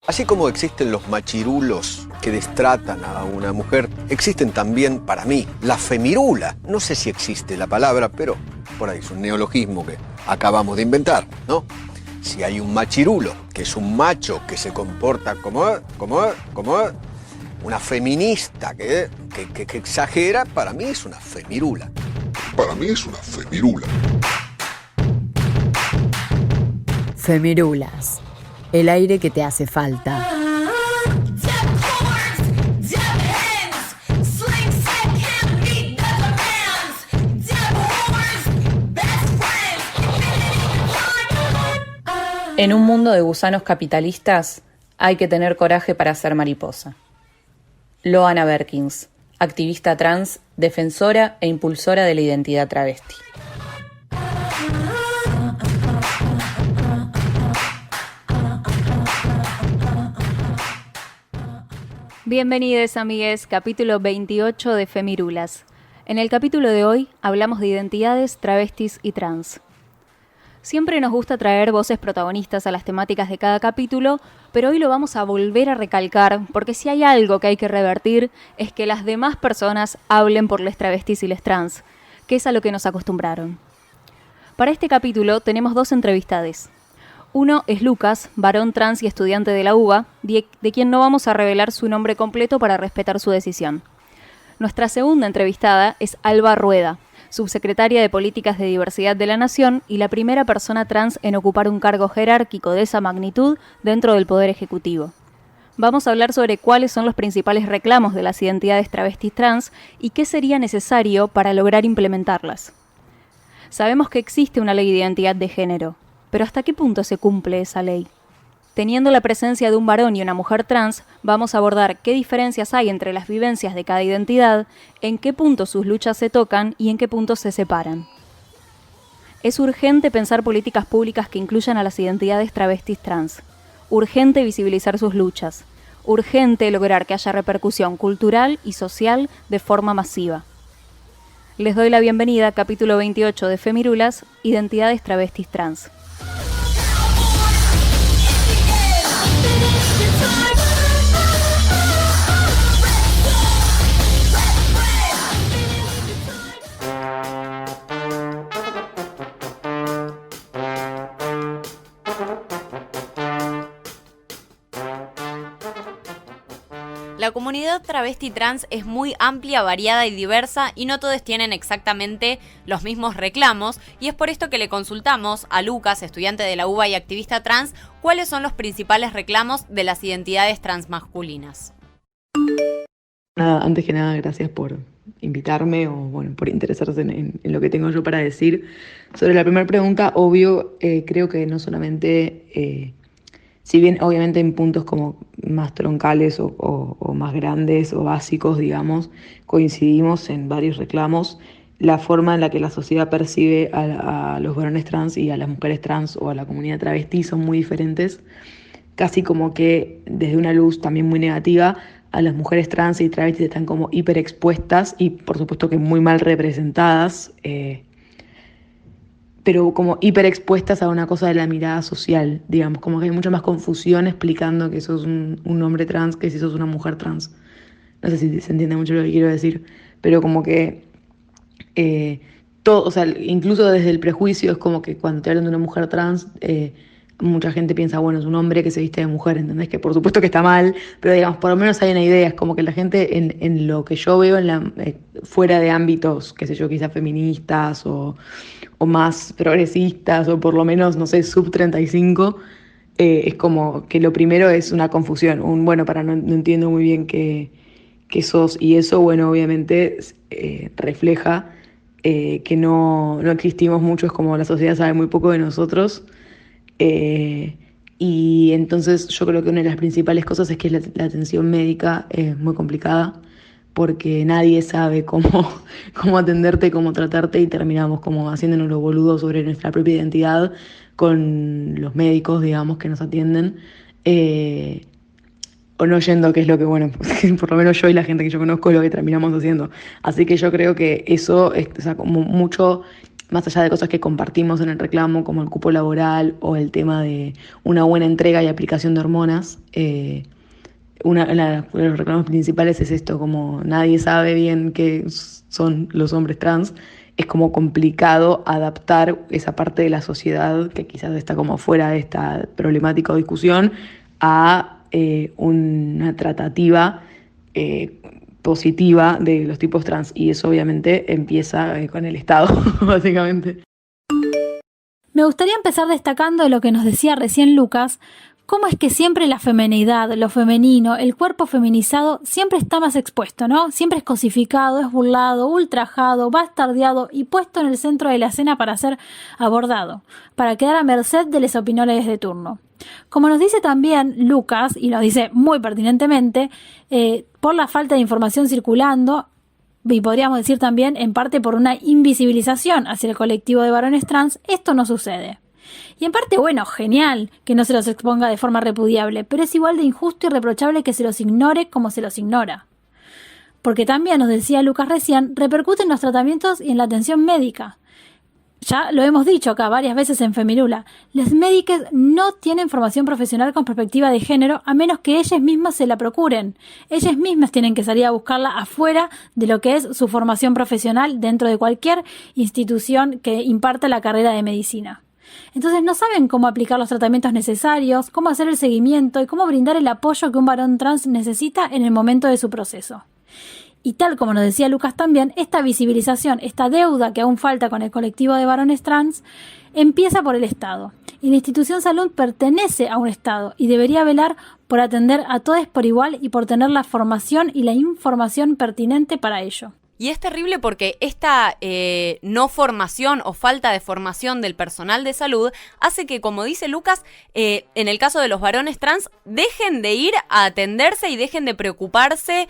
Así como existen los machirulos que destratan a una mujer, existen también, para mí, la femirula. No sé si existe la palabra, pero por ahí es un neologismo que acabamos de inventar, ¿no? Si hay un machirulo, que es un macho que se comporta como una feminista que exagera, para mí es una femirula. Para mí es una femirula. Femirulas. El aire que te hace falta. En un mundo de gusanos capitalistas, hay que tener coraje para ser mariposa. Loana Berkins, activista trans, defensora e impulsora de la identidad travesti. Bienvenidos, amigues, capítulo 28 de Femirulas. En el capítulo de hoy hablamos de identidades, travestis y trans. Siempre nos gusta traer voces protagonistas a las temáticas de cada capítulo, pero hoy lo vamos a volver a recalcar, porque si hay algo que hay que revertir es que las demás personas hablen por les travestis y les trans, que es a lo que nos acostumbraron. Para este capítulo tenemos dos entrevistades. Uno es Lucas, varón trans y estudiante de la UBA, de quien no vamos a revelar su nombre completo para respetar su decisión. Nuestra segunda entrevistada es Alba Rueda, subsecretaria de Políticas de Diversidad de la Nación y la primera persona trans en ocupar un cargo jerárquico de esa magnitud dentro del Poder Ejecutivo. Vamos a hablar sobre cuáles son los principales reclamos de las identidades travestis trans y qué sería necesario para lograr implementarlas. Sabemos que existe una ley de identidad de género, pero ¿hasta qué punto se cumple esa ley? Teniendo la presencia de un varón y una mujer trans, vamos a abordar qué diferencias hay entre las vivencias de cada identidad, en qué punto sus luchas se tocan y en qué puntos se separan. Es urgente pensar políticas públicas que incluyan a las identidades travestis trans. Urgente visibilizar sus luchas. Urgente lograr que haya repercusión cultural y social de forma masiva. Les doy la bienvenida a capítulo 28 de Femirulas, Identidades travestis trans. La comunidad travesti trans es muy amplia, variada y diversa y no todos tienen exactamente los mismos reclamos, y es por esto que le consultamos a Lucas, estudiante de la UBA y activista trans, cuáles son los principales reclamos de las identidades transmasculinas. Nada, antes que nada, gracias por invitarme o por interesarse en lo que tengo yo para decir. Sobre la primera pregunta, obvio, creo que no solamente... Si bien obviamente en puntos como más troncales o más grandes o básicos, digamos, coincidimos en varios reclamos, la forma en la que la sociedad percibe a los varones trans y a las mujeres trans o a la comunidad travesti son muy diferentes, casi como que desde una luz también muy negativa, a las mujeres trans y travestis están como hiperexpuestas y por supuesto que muy mal representadas, pero como hiperexpuestas a una cosa de la mirada social, digamos, como que hay mucha más confusión explicando que sos un hombre trans que si sos una mujer trans. No sé si se entiende mucho lo que quiero decir, pero como que todo, o sea, incluso desde el prejuicio es como que cuando te hablan de una mujer trans, mucha gente piensa, bueno, es un hombre que se viste de mujer, ¿entendés? Que por supuesto que está mal, pero digamos, por lo menos hay una idea, es como que la gente en lo que yo veo fuera de ámbitos, qué sé yo, quizás feministas o más progresistas, o por lo menos, no sé, sub 35, es como que lo primero es una confusión, no entiendo muy bien qué sos, y eso, bueno, obviamente refleja que no existimos mucho, es como la sociedad sabe muy poco de nosotros, y entonces yo creo que una de las principales cosas es que la atención médica es muy complicada, porque nadie sabe cómo atenderte, cómo tratarte, y terminamos como haciéndonos los boludos sobre nuestra propia identidad con los médicos, digamos, que nos atienden, o no yendo, que es lo que, bueno, por lo menos yo y la gente que yo conozco es lo que terminamos haciendo. Así que yo creo que eso, o sea, como mucho más allá de cosas que compartimos en el reclamo, como el cupo laboral o el tema de una buena entrega y aplicación de hormonas, uno de los reclamos principales es esto, como nadie sabe bien qué son los hombres trans, es como complicado adaptar esa parte de la sociedad que quizás está como fuera de esta problemática o discusión a una tratativa positiva de los tipos trans, y eso obviamente empieza con el Estado, básicamente. Me gustaría empezar destacando lo que nos decía recién Lucas, cómo es que siempre la feminidad, lo femenino, el cuerpo feminizado siempre está más expuesto, ¿no? Siempre es cosificado, es burlado, ultrajado, bastardeado y puesto en el centro de la escena para ser abordado, para quedar a merced de los opiniones de turno. Como nos dice también Lucas, y lo dice muy pertinentemente, por la falta de información circulando, y podríamos decir también en parte por una invisibilización hacia el colectivo de varones trans, esto no sucede. Y en parte, bueno, genial que no se los exponga de forma repudiable, pero es igual de injusto y reprochable que se los ignore como se los ignora. Porque también, nos decía Lucas recién, repercute en los tratamientos y en la atención médica. Ya lo hemos dicho acá varias veces en Femirula, las médicas no tienen formación profesional con perspectiva de género a menos que ellas mismas se la procuren. Ellas mismas tienen que salir a buscarla afuera de lo que es su formación profesional dentro de cualquier institución que imparta la carrera de medicina. Entonces no saben cómo aplicar los tratamientos necesarios, cómo hacer el seguimiento y cómo brindar el apoyo que un varón trans necesita en el momento de su proceso. Y tal como nos decía Lucas también, esta visibilización, esta deuda que aún falta con el colectivo de varones trans, empieza por el Estado. Y la institución salud pertenece a un Estado y debería velar por atender a todos por igual y por tener la formación y la información pertinente para ello. Y es terrible porque esta no formación o falta de formación del personal de salud hace que, como dice Lucas, en el caso de los varones trans, dejen de ir a atenderse y dejen de preocuparse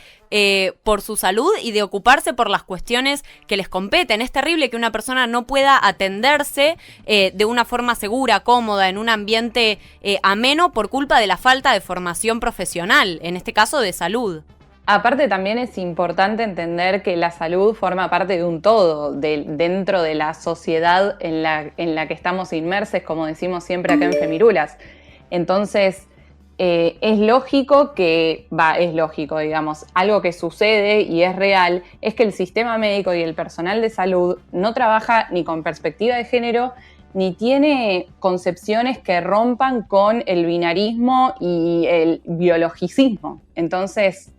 por su salud y de ocuparse por las cuestiones que les competen. Es terrible que una persona no pueda atenderse de una forma segura, cómoda, en un ambiente ameno por culpa de la falta de formación profesional, en este caso de salud. Aparte también es importante entender que la salud forma parte de un todo, dentro de la sociedad en la que estamos inmersos, como decimos siempre acá en Femirulas. Entonces, es lógico, digamos, algo que sucede y es real, es que el sistema médico y el personal de salud no trabaja ni con perspectiva de género, ni tiene concepciones que rompan con el binarismo y el biologicismo. Entonces,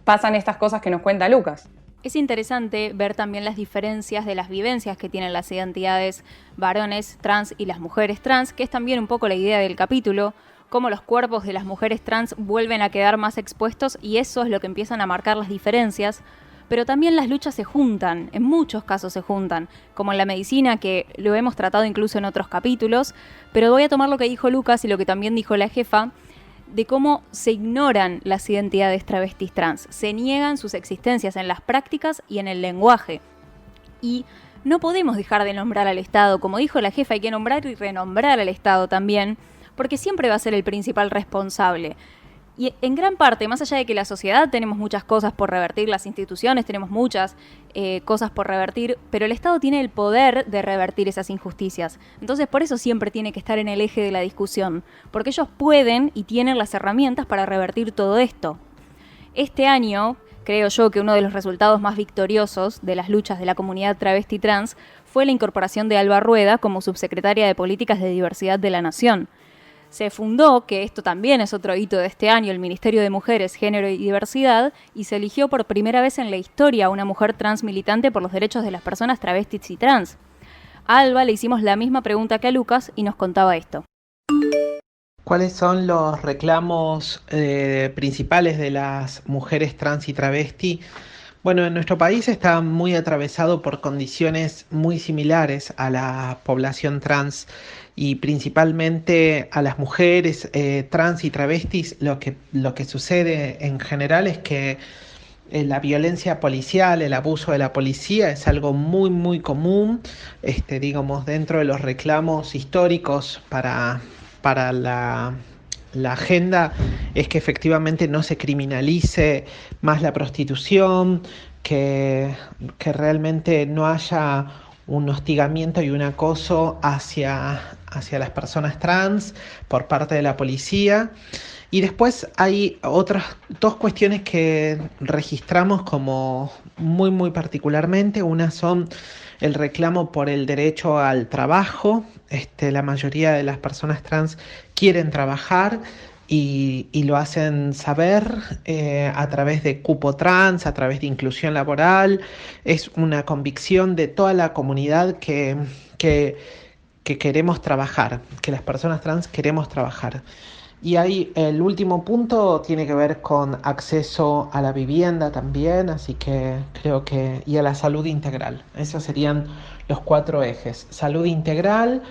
pasan estas cosas que nos cuenta Lucas. Es interesante ver también las diferencias de las vivencias que tienen las identidades varones trans y las mujeres trans, que es también un poco la idea del capítulo, cómo los cuerpos de las mujeres trans vuelven a quedar más expuestos y eso es lo que empiezan a marcar las diferencias, pero también las luchas se juntan, en muchos casos se juntan, como en la medicina, que lo hemos tratado incluso en otros capítulos, pero voy a tomar lo que dijo Lucas y lo que también dijo la jefa, de cómo se ignoran las identidades travestis trans, se niegan sus existencias en las prácticas y en el lenguaje. Y no podemos dejar de nombrar al Estado, como dijo la jefa, hay que nombrar y renombrar al Estado también, porque siempre va a ser el principal responsable. Y en gran parte, más allá de que la sociedad tenemos muchas cosas por revertir, las instituciones tenemos muchas cosas por revertir, pero el Estado tiene el poder de revertir esas injusticias. Entonces por eso siempre tiene que estar en el eje de la discusión, porque ellos pueden y tienen las herramientas para revertir todo esto. Este año, creo yo que uno de los resultados más victoriosos de las luchas de la comunidad travesti trans fue la incorporación de Alba Rueda como subsecretaria de Políticas de Diversidad de la Nación. Se fundó, que esto también es otro hito de este año, el Ministerio de Mujeres, Género y Diversidad, y se eligió por primera vez en la historia a una mujer trans militante por los derechos de las personas travestis y trans. A Alba le hicimos la misma pregunta que a Lucas y nos contaba esto. ¿Cuáles son los reclamos principales de las mujeres trans y travesti? Bueno, en nuestro país está muy atravesado por condiciones muy similares a la población trans y principalmente a las mujeres trans y travestis. Lo que sucede en general es que la violencia policial, el abuso de la policía es algo muy muy común, digamos, dentro de los reclamos históricos para la agenda es que efectivamente no se criminalice más la prostitución, que realmente no haya un hostigamiento y un acoso hacia las personas trans por parte de la policía. Y después hay otras dos cuestiones que registramos como muy particularmente. Una son el reclamo por el derecho al trabajo. La mayoría de las personas trans quieren trabajar y lo hacen saber a través de cupo trans, a través de inclusión laboral. Es una convicción de toda la comunidad que queremos trabajar, que las personas trans queremos trabajar. Y ahí el último punto tiene que ver con acceso a la vivienda también, así que creo que, y a la salud integral. Esos serían los 4 ejes. Salud integral,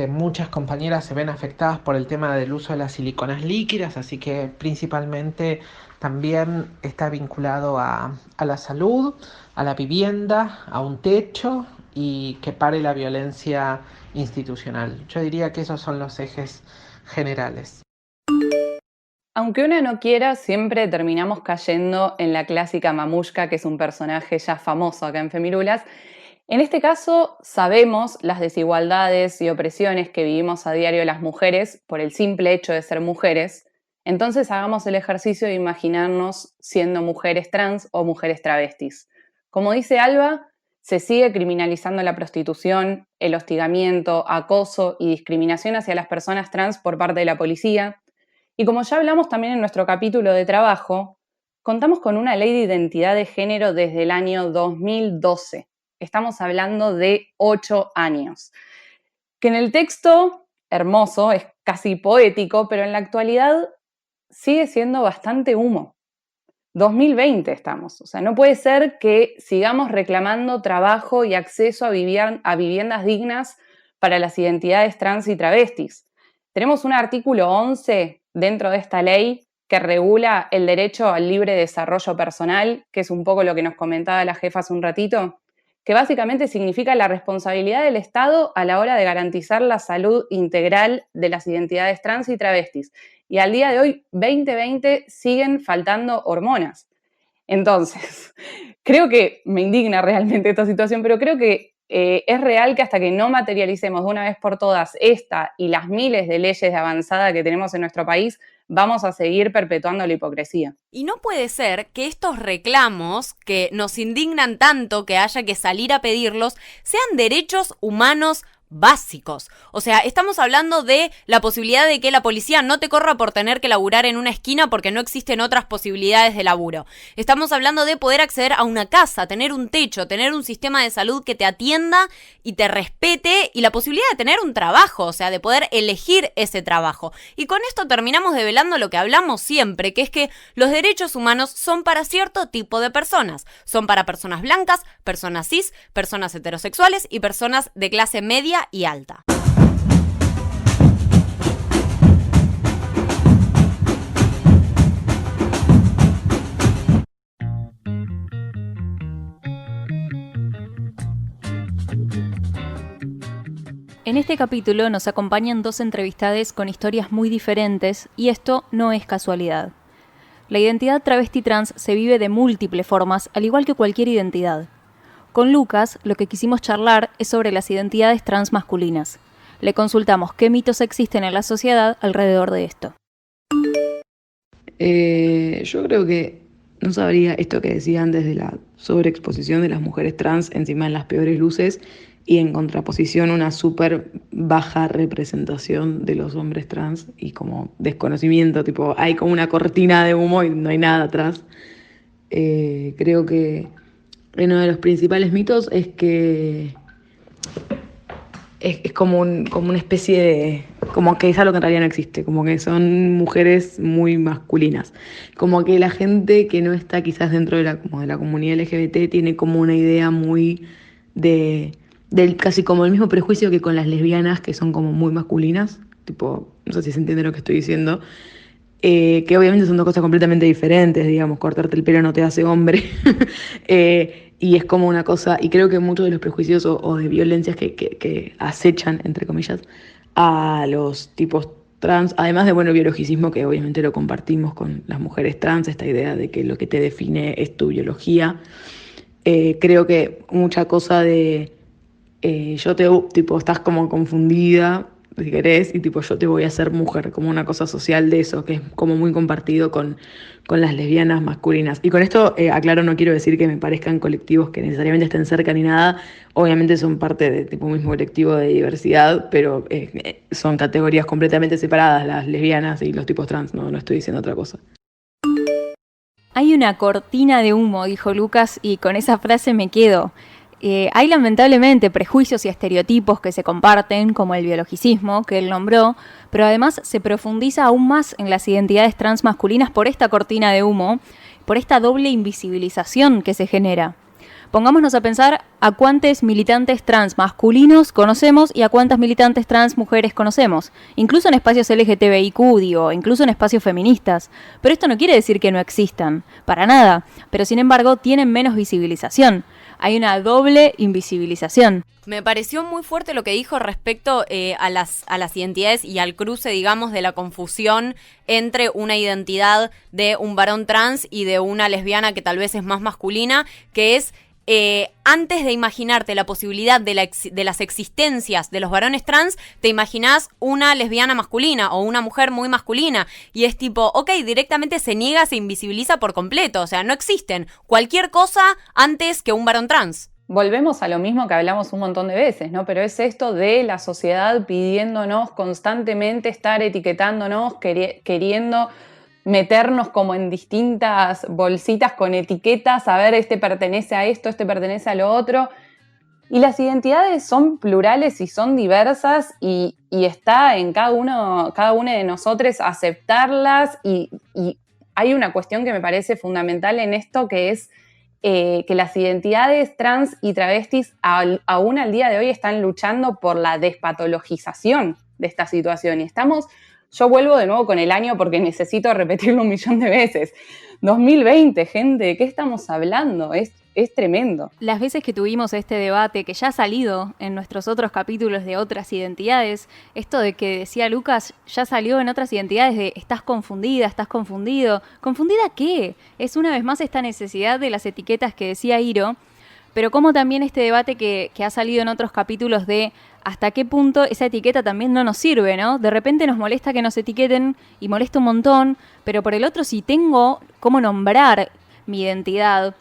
muchas compañeras se ven afectadas por el tema del uso de las siliconas líquidas, así que principalmente también está vinculado a la salud, a la vivienda, a un techo y que pare la violencia institucional. Yo diría que esos son los ejes generales. Aunque una no quiera, siempre terminamos cayendo en la clásica mamushka, que es un personaje ya famoso acá en Femirulas. En este caso, sabemos las desigualdades y opresiones que vivimos a diario las mujeres por el simple hecho de ser mujeres. Entonces hagamos el ejercicio de imaginarnos siendo mujeres trans o mujeres travestis. Como dice Alba, se sigue criminalizando la prostitución, el hostigamiento, acoso y discriminación hacia las personas trans por parte de la policía. Y como ya hablamos también en nuestro capítulo de trabajo, contamos con una ley de identidad de género desde el año 2012. Estamos hablando de 8 años. Que en el texto, hermoso, es casi poético, pero en la actualidad sigue siendo bastante humo. 2020 estamos. O sea, no puede ser que sigamos reclamando trabajo y acceso a viviendas dignas para las identidades trans y travestis. Tenemos un artículo 11 dentro de esta ley que regula el derecho al libre desarrollo personal, que es un poco lo que nos comentaba la jefa hace un ratito, que básicamente significa la responsabilidad del Estado a la hora de garantizar la salud integral de las identidades trans y travestis. Y al día de hoy, 2020, siguen faltando hormonas. Entonces, creo que me indigna realmente esta situación, pero creo que es real que hasta que no materialicemos de una vez por todas esta y las miles de leyes de avanzada que tenemos en nuestro país, vamos a seguir perpetuando la hipocresía. Y no puede ser que estos reclamos, que nos indignan tanto que haya que salir a pedirlos, sean derechos humanos básicos. O sea, estamos hablando de la posibilidad de que la policía no te corra por tener que laburar en una esquina porque no existen otras posibilidades de laburo. Estamos hablando de poder acceder a una casa, tener un techo, tener un sistema de salud que te atienda y te respete y la posibilidad de tener un trabajo, o sea, de poder elegir ese trabajo. Y con esto terminamos develando lo que hablamos siempre, que es que los derechos humanos son para cierto tipo de personas. Son para personas blancas, personas cis, personas heterosexuales y personas de clase media y alta. En este capítulo nos acompañan 2 entrevistadas con historias muy diferentes y esto no es casualidad. La identidad travesti trans se vive de múltiples formas, al igual que cualquier identidad. Con Lucas, lo que quisimos charlar es sobre las identidades trans masculinas. Le consultamos qué mitos existen en la sociedad alrededor de esto. Yo creo que no sabría esto que decía antes de la sobreexposición de las mujeres trans encima en las peores luces y en contraposición una súper baja representación de los hombres trans y como desconocimiento, tipo hay como una cortina de humo y no hay nada atrás. Creo que uno de los principales mitos es que es como una especie de... como que es algo que en realidad no existe, como que son mujeres muy masculinas. Como que la gente que no está quizás dentro de la comunidad LGBT tiene como una idea muy del casi como el mismo prejuicio que con las lesbianas, que son como muy masculinas. Tipo, no sé si se entiende lo que estoy diciendo. Que obviamente son 2 cosas completamente diferentes, digamos, cortarte el pelo no te hace hombre. Y es como una cosa, y creo que muchos de los prejuicios o de violencias que acechan, entre comillas, a los tipos trans, además de, bueno, el biologicismo, que obviamente lo compartimos con las mujeres trans, esta idea de que lo que te define es tu biología. Creo que mucha cosa de tipo, estás como confundida, si querés, y tipo, yo te voy a hacer mujer, como una cosa social de eso, que es como muy compartido con las lesbianas masculinas. Y con esto, aclaro, no quiero decir que me parezcan colectivos que necesariamente estén cerca ni nada, obviamente son parte de tipo mismo colectivo de diversidad, pero son categorías completamente separadas, las lesbianas y los tipos trans, no estoy diciendo otra cosa. Hay una cortina de humo, dijo Lucas, y con esa frase me quedo. Hay lamentablemente prejuicios y estereotipos que se comparten, como el biologicismo, que él nombró, pero además se profundiza aún más en las identidades trans masculinas por esta cortina de humo, por esta doble invisibilización que se genera. Pongámonos a pensar a cuántos militantes trans masculinos conocemos y a cuántas militantes trans mujeres conocemos, incluso en espacios LGTBIQ, incluso en espacios feministas. Pero esto no quiere decir que no existan, para nada, pero sin embargo tienen menos visibilización. Hay una doble invisibilización. Me pareció muy fuerte lo que dijo respecto a las identidades y al cruce, digamos, de la confusión entre una identidad de un varón trans y de una lesbiana que tal vez es más masculina, que es antes de imaginarte la posibilidad de las existencias de los varones trans, te imaginás una lesbiana masculina o una mujer muy masculina. Y es tipo, ok, directamente se niega, se invisibiliza por completo. O sea, no existen cualquier cosa antes que un varón trans. Volvemos a lo mismo que hablamos un montón de veces, ¿no? Pero es esto de la sociedad pidiéndonos constantemente estar etiquetándonos, queriendo meternos como en distintas bolsitas con etiquetas, a ver, este pertenece a esto, este pertenece a lo otro. Y las identidades son plurales y son diversas y está en cada uno de nosotros aceptarlas y hay una cuestión que me parece fundamental en esto, que es que las identidades trans y travestis aún al día de hoy están luchando por la despatologización de esta situación y yo vuelvo de nuevo con el año porque necesito repetirlo 1.000.000 de veces. 2020, gente, ¿de qué estamos hablando? Es tremendo. Las veces que tuvimos este debate, que ya ha salido en nuestros otros capítulos de otras identidades, esto de que decía Lucas, ya salió en otras identidades de estás confundida, estás confundido. ¿Confundida qué? Es una vez más esta necesidad de las etiquetas que decía Iro, pero como también este debate que ha salido en otros capítulos de hasta qué punto esa etiqueta también no nos sirve, ¿no? De repente nos molesta que nos etiqueten y molesta un montón, pero por el otro, si tengo cómo nombrar mi identidad,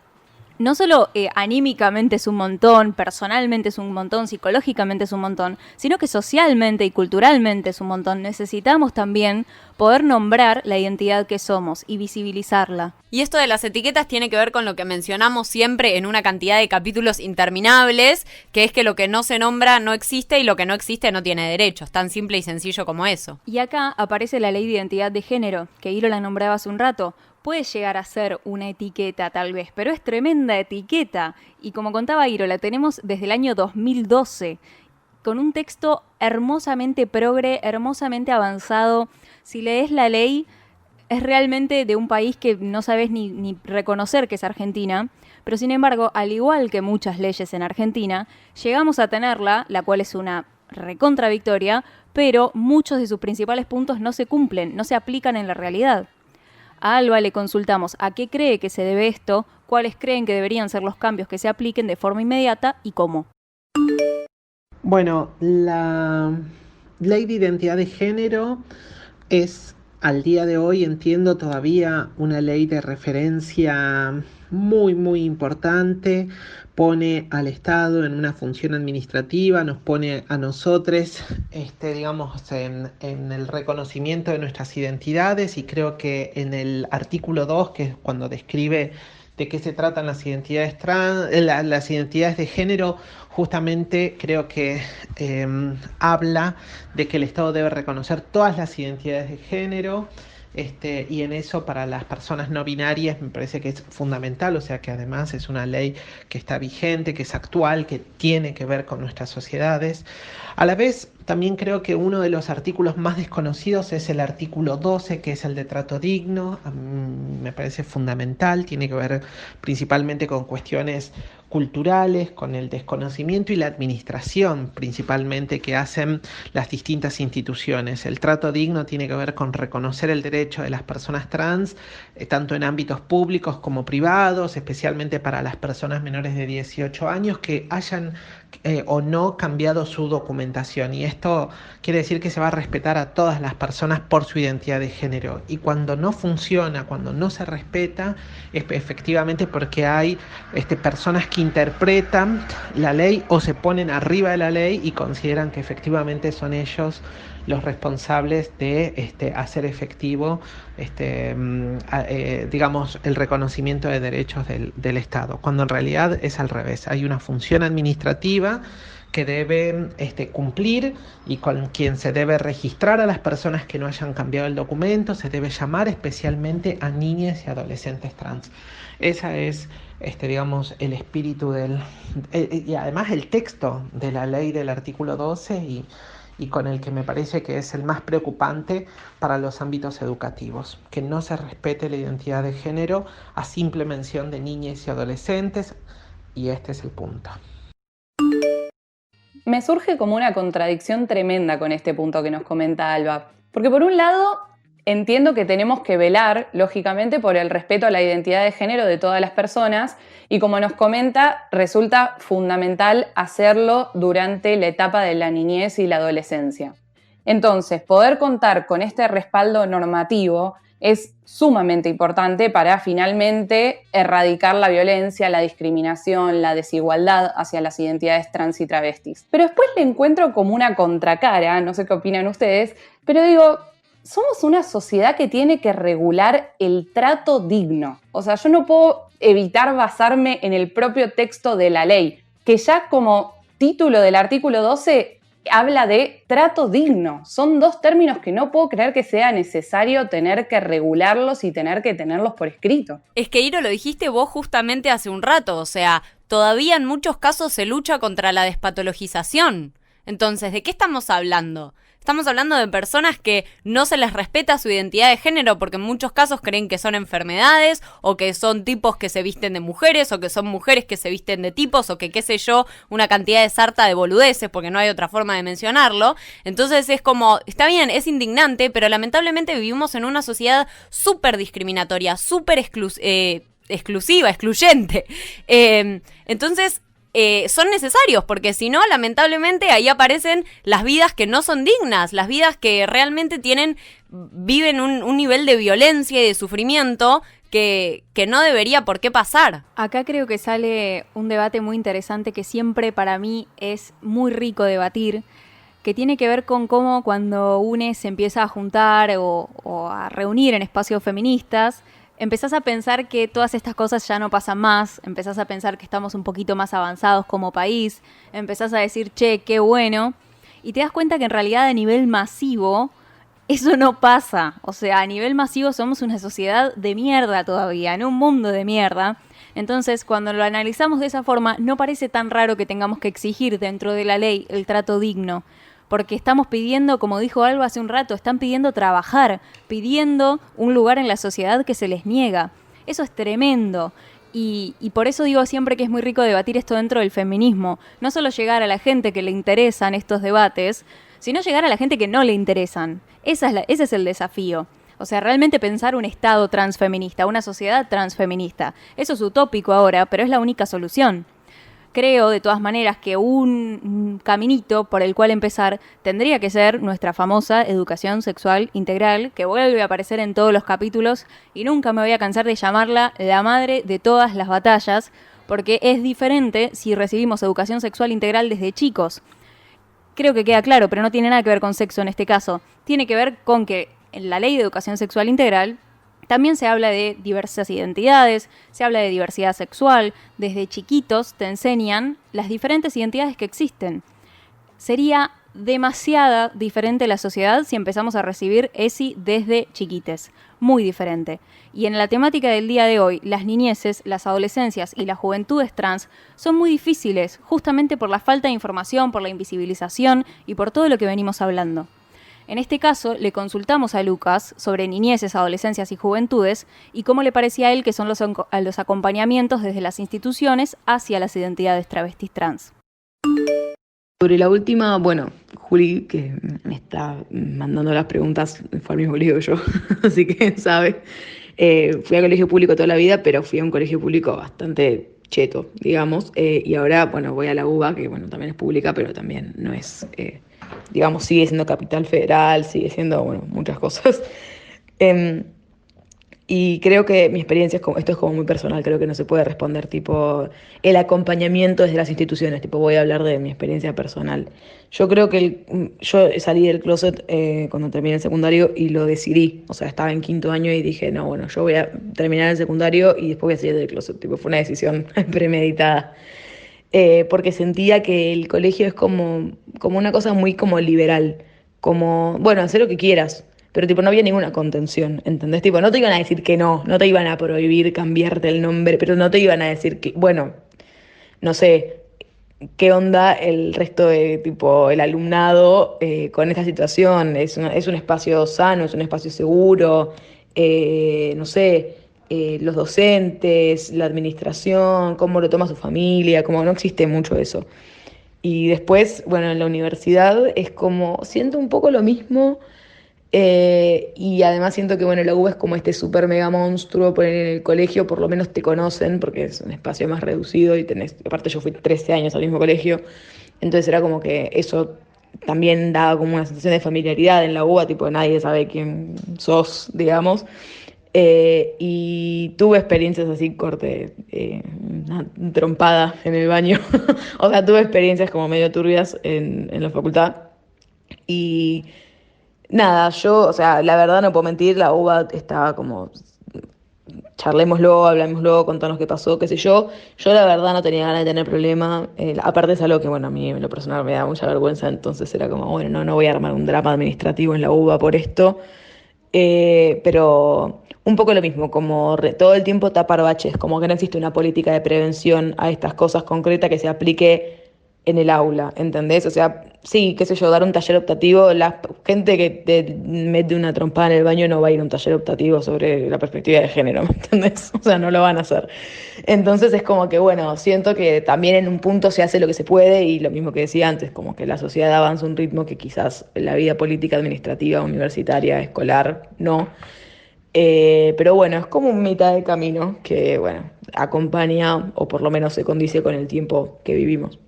no solo anímicamente es un montón, personalmente es un montón, psicológicamente es un montón, sino que socialmente y culturalmente es un montón. Necesitamos también poder nombrar la identidad que somos y visibilizarla. Y esto de las etiquetas tiene que ver con lo que mencionamos siempre en una cantidad de capítulos interminables, que es que lo que no se nombra no existe y lo que no existe no tiene derechos. Tan simple y sencillo como eso. Y acá aparece la ley de identidad de género, que Iro la nombraba hace un rato. Puede llegar a ser una etiqueta tal vez, pero es tremenda etiqueta. Y como contaba Iro, la tenemos desde el año 2012, con un texto hermosamente progre, hermosamente avanzado. Si lees la ley, es realmente de un país que no sabes ni reconocer que es Argentina, pero sin embargo, al igual que muchas leyes en Argentina, llegamos a tenerla, la cual es una recontra victoria, pero muchos de sus principales puntos no se cumplen, no se aplican en la realidad. A Alba le consultamos a qué cree que se debe esto, cuáles creen que deberían ser los cambios que se apliquen de forma inmediata y cómo. Bueno, la ley de identidad de género es, al día de hoy, entiendo, todavía una ley de referencia muy, muy importante. Pone al Estado en una función administrativa, nos pone a nosotros, digamos, en el reconocimiento de nuestras identidades, y creo que en el artículo 2, que es cuando describe de qué se tratan las identidades trans, las identidades de género, justamente creo que habla de que el Estado debe reconocer todas las identidades de género. Y en eso, para las personas no binarias, me parece que es fundamental, o sea que además es una ley que está vigente, que es actual, que tiene que ver con nuestras sociedades. A la vez, también creo que uno de los artículos más desconocidos es el artículo 12, que es el de trato digno. A mí me parece fundamental, tiene que ver principalmente con cuestiones culturales, con el desconocimiento y la administración principalmente que hacen las distintas instituciones. El trato digno tiene que ver con reconocer el derecho de las personas trans, tanto en ámbitos públicos como privados, especialmente para las personas menores de 18 años, que hayan o no cambiado su documentación. Y esto quiere decir que se va a respetar a todas las personas por su identidad de género. Y cuando no funciona, cuando no se respeta, es efectivamente porque hay personas que interpretan la ley o se ponen arriba de la ley y consideran que efectivamente son ellos los responsables de hacer efectivo digamos, el reconocimiento de derechos del Estado, cuando en realidad es al revés. Hay una función administrativa que deben cumplir y con quien se debe registrar a las personas que no hayan cambiado el documento, se debe llamar especialmente a niñas y adolescentes trans. Esa es, digamos, el espíritu y además el texto de la ley del artículo 12 y con el que me parece que es el más preocupante para los ámbitos educativos, que no se respete la identidad de género a simple mención de niñas y adolescentes, y este es el punto. Me surge como una contradicción tremenda con este punto que nos comenta Alba, porque por un lado entiendo que tenemos que velar, lógicamente, por el respeto a la identidad de género de todas las personas y, como nos comenta, resulta fundamental hacerlo durante la etapa de la niñez y la adolescencia. Entonces, poder contar con este respaldo normativo es sumamente importante para finalmente erradicar la violencia, la discriminación, la desigualdad hacia las identidades trans y travestis. Pero después le encuentro como una contracara, no sé qué opinan ustedes, pero digo, somos una sociedad que tiene que regular el trato digno. O sea, yo no puedo evitar basarme en el propio texto de la ley, que ya como título del artículo 12 habla de trato digno. Son dos términos que no puedo creer que sea necesario tener que regularlos y tener que tenerlos por escrito. Es que, Iro, lo dijiste vos justamente hace un rato, o sea, todavía en muchos casos se lucha contra la despatologización. Entonces, ¿de qué estamos hablando? Estamos hablando de personas que no se les respeta su identidad de género porque en muchos casos creen que son enfermedades o que son tipos que se visten de mujeres o que son mujeres que se visten de tipos o que qué sé yo, una cantidad de sarta de boludeces porque no hay otra forma de mencionarlo. Entonces es como, está bien, es indignante, pero lamentablemente vivimos en una sociedad súper discriminatoria, súper exclusiva, excluyente. Entonces son necesarios, porque si no, lamentablemente ahí aparecen las vidas que no son dignas, las vidas que realmente viven un nivel de violencia y de sufrimiento que no debería por qué pasar. Acá creo que sale un debate muy interesante que siempre para mí es muy rico debatir, que tiene que ver con cómo cuando UNE se empieza a juntar o a reunir en espacios feministas, empezás a pensar que todas estas cosas ya no pasan más, empezás a pensar que estamos un poquito más avanzados como país, empezás a decir, che, qué bueno, y te das cuenta que en realidad a nivel masivo eso no pasa. O sea, a nivel masivo somos una sociedad de mierda todavía, en un mundo de mierda. Entonces, cuando lo analizamos de esa forma, no parece tan raro que tengamos que exigir dentro de la ley el trato digno. Porque estamos pidiendo, como dijo Alba hace un rato, están pidiendo trabajar, pidiendo un lugar en la sociedad que se les niega. Eso es tremendo. Y por eso digo siempre que es muy rico debatir esto dentro del feminismo. No solo llegar a la gente que le interesan estos debates, sino llegar a la gente que no le interesan. Ese es el desafío. O sea, realmente pensar un Estado transfeminista, una sociedad transfeminista. Eso es utópico ahora, pero es la única solución. Creo, de todas maneras, que un caminito por el cual empezar tendría que ser nuestra famosa educación sexual integral, que vuelve a aparecer en todos los capítulos y nunca me voy a cansar de llamarla la madre de todas las batallas, porque es diferente si recibimos educación sexual integral desde chicos. Creo que queda claro, pero no tiene nada que ver con sexo en este caso. Tiene que ver con que en la ley de educación sexual integral también se habla de diversas identidades, se habla de diversidad sexual. Desde chiquitos te enseñan las diferentes identidades que existen. Sería demasiada diferente la sociedad si empezamos a recibir ESI desde chiquites. Muy diferente. Y en la temática del día de hoy, las niñeces, las adolescencias y las juventudes trans son muy difíciles, justamente por la falta de información, por la invisibilización y por todo lo que venimos hablando. En este caso, le consultamos a Lucas sobre niñeces, adolescencias y juventudes y cómo le parecía a él que son los acompañamientos desde las instituciones hacia las identidades travestis trans. Sobre la última, bueno, Juli, que me está mandando las preguntas, fue al mismo colegio que yo, así que sabe. Fui a colegio público toda la vida, pero fui a un colegio público bastante cheto, digamos, y ahora, bueno, voy a la UBA, que bueno, también es pública, pero también no es, digamos, sigue siendo capital federal, sigue siendo, bueno, muchas cosas. Em, y creo que mi experiencia esto es como muy personal, creo que no se puede responder tipo el acompañamiento desde las instituciones, tipo voy a hablar de mi experiencia personal. Yo creo que yo salí del closet cuando terminé el secundario y lo decidí, o sea, estaba en quinto año y dije, no, bueno, yo voy a terminar el secundario y después voy a salir del closet, tipo fue una decisión premeditada. Porque sentía que el colegio es como una cosa muy como liberal, como, bueno, hacer lo que quieras, pero tipo no había ninguna contención, ¿entendés? Tipo, no te iban a decir que no te iban a prohibir cambiarte el nombre, pero no te iban a decir que, bueno, no sé, qué onda el resto de, tipo, el alumnado con esta situación. Es un espacio sano, es un espacio seguro, no sé, los docentes, la administración, cómo lo toma su familia, como no existe mucho eso. Y después, bueno, en la universidad es como, siento un poco lo mismo. Y además siento que, bueno, la UBA es como este súper mega monstruo, poner en el colegio por lo menos te conocen, porque es un espacio más reducido y tenés, aparte yo fui 13 años al mismo colegio, entonces era como que eso también daba como una sensación de familiaridad en la UBA, tipo nadie sabe quién sos, digamos. Y tuve experiencias así, corte, una trompada en el baño, o sea, tuve experiencias como medio turbias en la facultad. Y nada, yo, o sea, la verdad no puedo mentir, la UBA estaba como, charlémoslo, hablámoslo, contanos qué pasó, qué sé yo. Yo la verdad no tenía ganas de tener problema. Aparte es algo que, bueno, a mí en lo personal me da mucha vergüenza, entonces era como, bueno, no voy a armar un drama administrativo en la UBA por esto. Pero un poco lo mismo, como todo el tiempo tapar baches, como que no existe una política de prevención a estas cosas concretas que se aplique en el aula, ¿entendés? O sea, sí, qué sé yo, dar un taller optativo, la gente que te mete una trompada en el baño no va a ir a un taller optativo sobre la perspectiva de género, ¿me entendés? O sea, no lo van a hacer. Entonces es como que, bueno, siento que también en un punto se hace lo que se puede y lo mismo que decía antes, como que la sociedad avanza a un ritmo que quizás la vida política, administrativa, universitaria, escolar, no. Pero bueno, es como un mitad de camino que, bueno, acompaña o por lo menos se condice con el tiempo que vivimos.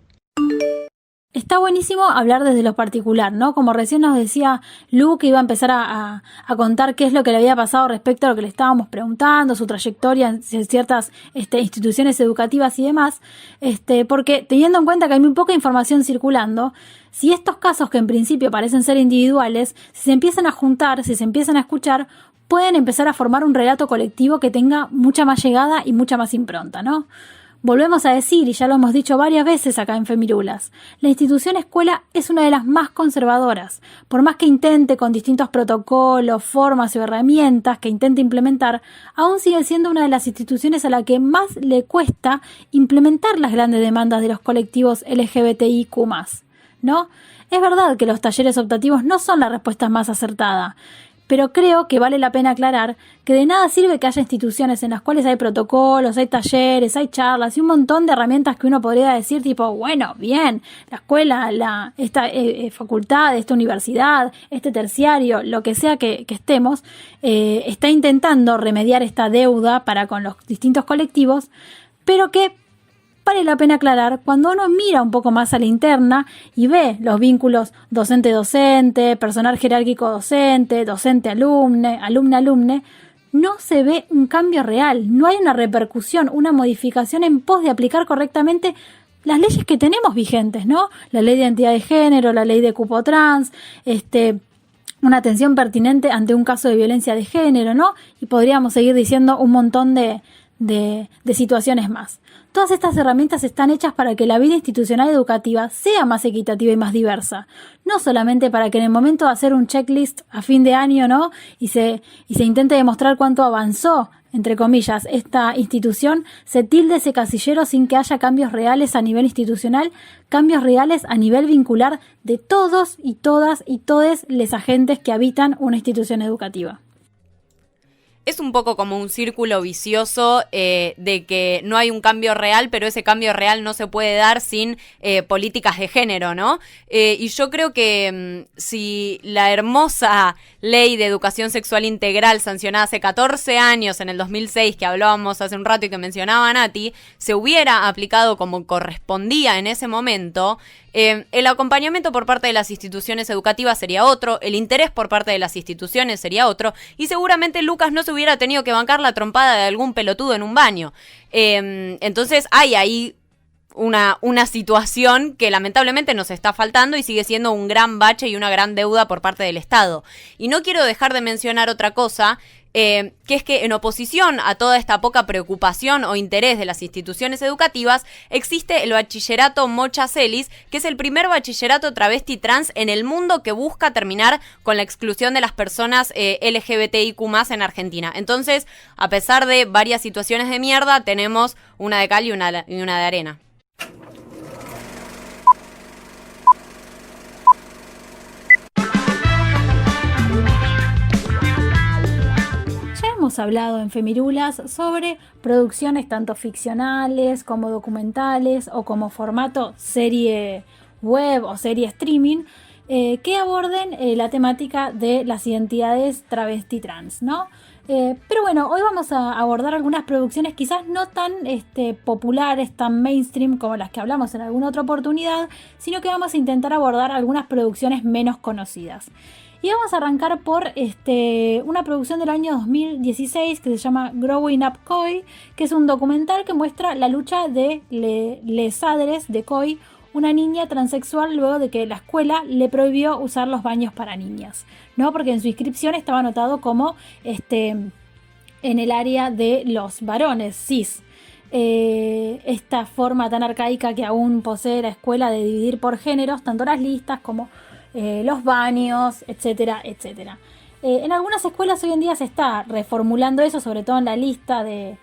Está buenísimo hablar desde lo particular, ¿no? Como recién nos decía Lu, que iba a empezar a contar qué es lo que le había pasado respecto a lo que le estábamos preguntando, su trayectoria en ciertas instituciones educativas y demás, porque teniendo en cuenta que hay muy poca información circulando, si estos casos que en principio parecen ser individuales, si se empiezan a juntar, si se empiezan a escuchar, pueden empezar a formar un relato colectivo que tenga mucha más llegada y mucha más impronta, ¿no? Volvemos a decir, y ya lo hemos dicho varias veces acá en Femirulas, la institución escuela es una de las más conservadoras. Por más que intente con distintos protocolos, formas o herramientas que intente implementar, aún sigue siendo una de las instituciones a la que más le cuesta implementar las grandes demandas de los colectivos LGBTIQ+, ¿no? Es verdad que los talleres optativos no son la respuesta más acertada, pero creo que vale la pena aclarar que de nada sirve que haya instituciones en las cuales hay protocolos, hay talleres, hay charlas y un montón de herramientas que uno podría decir tipo, bueno, bien, la escuela, esta facultad, esta universidad, este terciario, lo que sea que estemos, está intentando remediar esta deuda para con los distintos colectivos, pero que vale la pena aclarar cuando uno mira un poco más a la interna y ve los vínculos docente-docente, personal jerárquico docente, docente-alumne, alumne-alumne, no se ve un cambio real, no hay una repercusión, una modificación en pos de aplicar correctamente las leyes que tenemos vigentes, ¿no? La ley de identidad de género, la ley de cupo trans, una atención pertinente ante un caso de violencia de género, ¿no? Y podríamos seguir diciendo un montón de situaciones más. Todas estas herramientas están hechas para que la vida institucional educativa sea más equitativa y más diversa. No solamente para que en el momento de hacer un checklist a fin de año, ¿no? y se intente demostrar cuánto avanzó, entre comillas, esta institución, se tilde ese casillero sin que haya cambios reales a nivel institucional, cambios reales a nivel vincular de todos y todas y todes los agentes que habitan una institución educativa. es un poco como un círculo vicioso de que no hay un cambio real, pero ese cambio real no se puede dar sin políticas de género, ¿no? Y yo creo que si la hermosa ley de educación sexual integral sancionada hace 14 años, en el 2006, que hablábamos hace un rato y que mencionaba Nati, se hubiera aplicado como correspondía en ese momento, el acompañamiento por parte de las instituciones educativas sería otro, el interés por parte de las instituciones sería otro, y seguramente Lucas no se hubiera tenido que bancar la trompada de algún pelotudo en un baño. Entonces hay ahí una situación que lamentablemente nos está faltando y sigue siendo un gran bache y una gran deuda por parte del Estado. Y no quiero dejar de mencionar otra cosa, que es que en oposición a toda esta poca preocupación o interés de las instituciones educativas, existe el bachillerato Mocha Celis, que es el primer bachillerato travesti trans en el mundo que busca terminar con la exclusión de las personas LGBTIQ+ en Argentina. Entonces, a pesar de varias situaciones de mierda, tenemos una de cal y una de arena. Hemos hablado en Femirulas sobre producciones tanto ficcionales como documentales o como formato serie web o serie streaming que aborden la temática de las identidades travesti trans, ¿no? Pero bueno, hoy vamos a abordar algunas producciones quizás no tan populares, tan mainstream como las que hablamos en alguna otra oportunidad, sino que vamos a intentar abordar algunas producciones menos conocidas. Y vamos a arrancar por una producción del año 2016 que se llama Growing Up Coy, que es un documental que muestra la lucha de les Adres de Coy, una niña transexual, luego de que la escuela le prohibió usar los baños para niñas, ¿no? Porque en su inscripción estaba anotado como en el área de los varones cis. Esta forma tan arcaica que aún posee la escuela de dividir por géneros tanto las listas como los baños, etcétera, etcétera. En algunas escuelas hoy en día se está reformulando eso, sobre todo en la lista de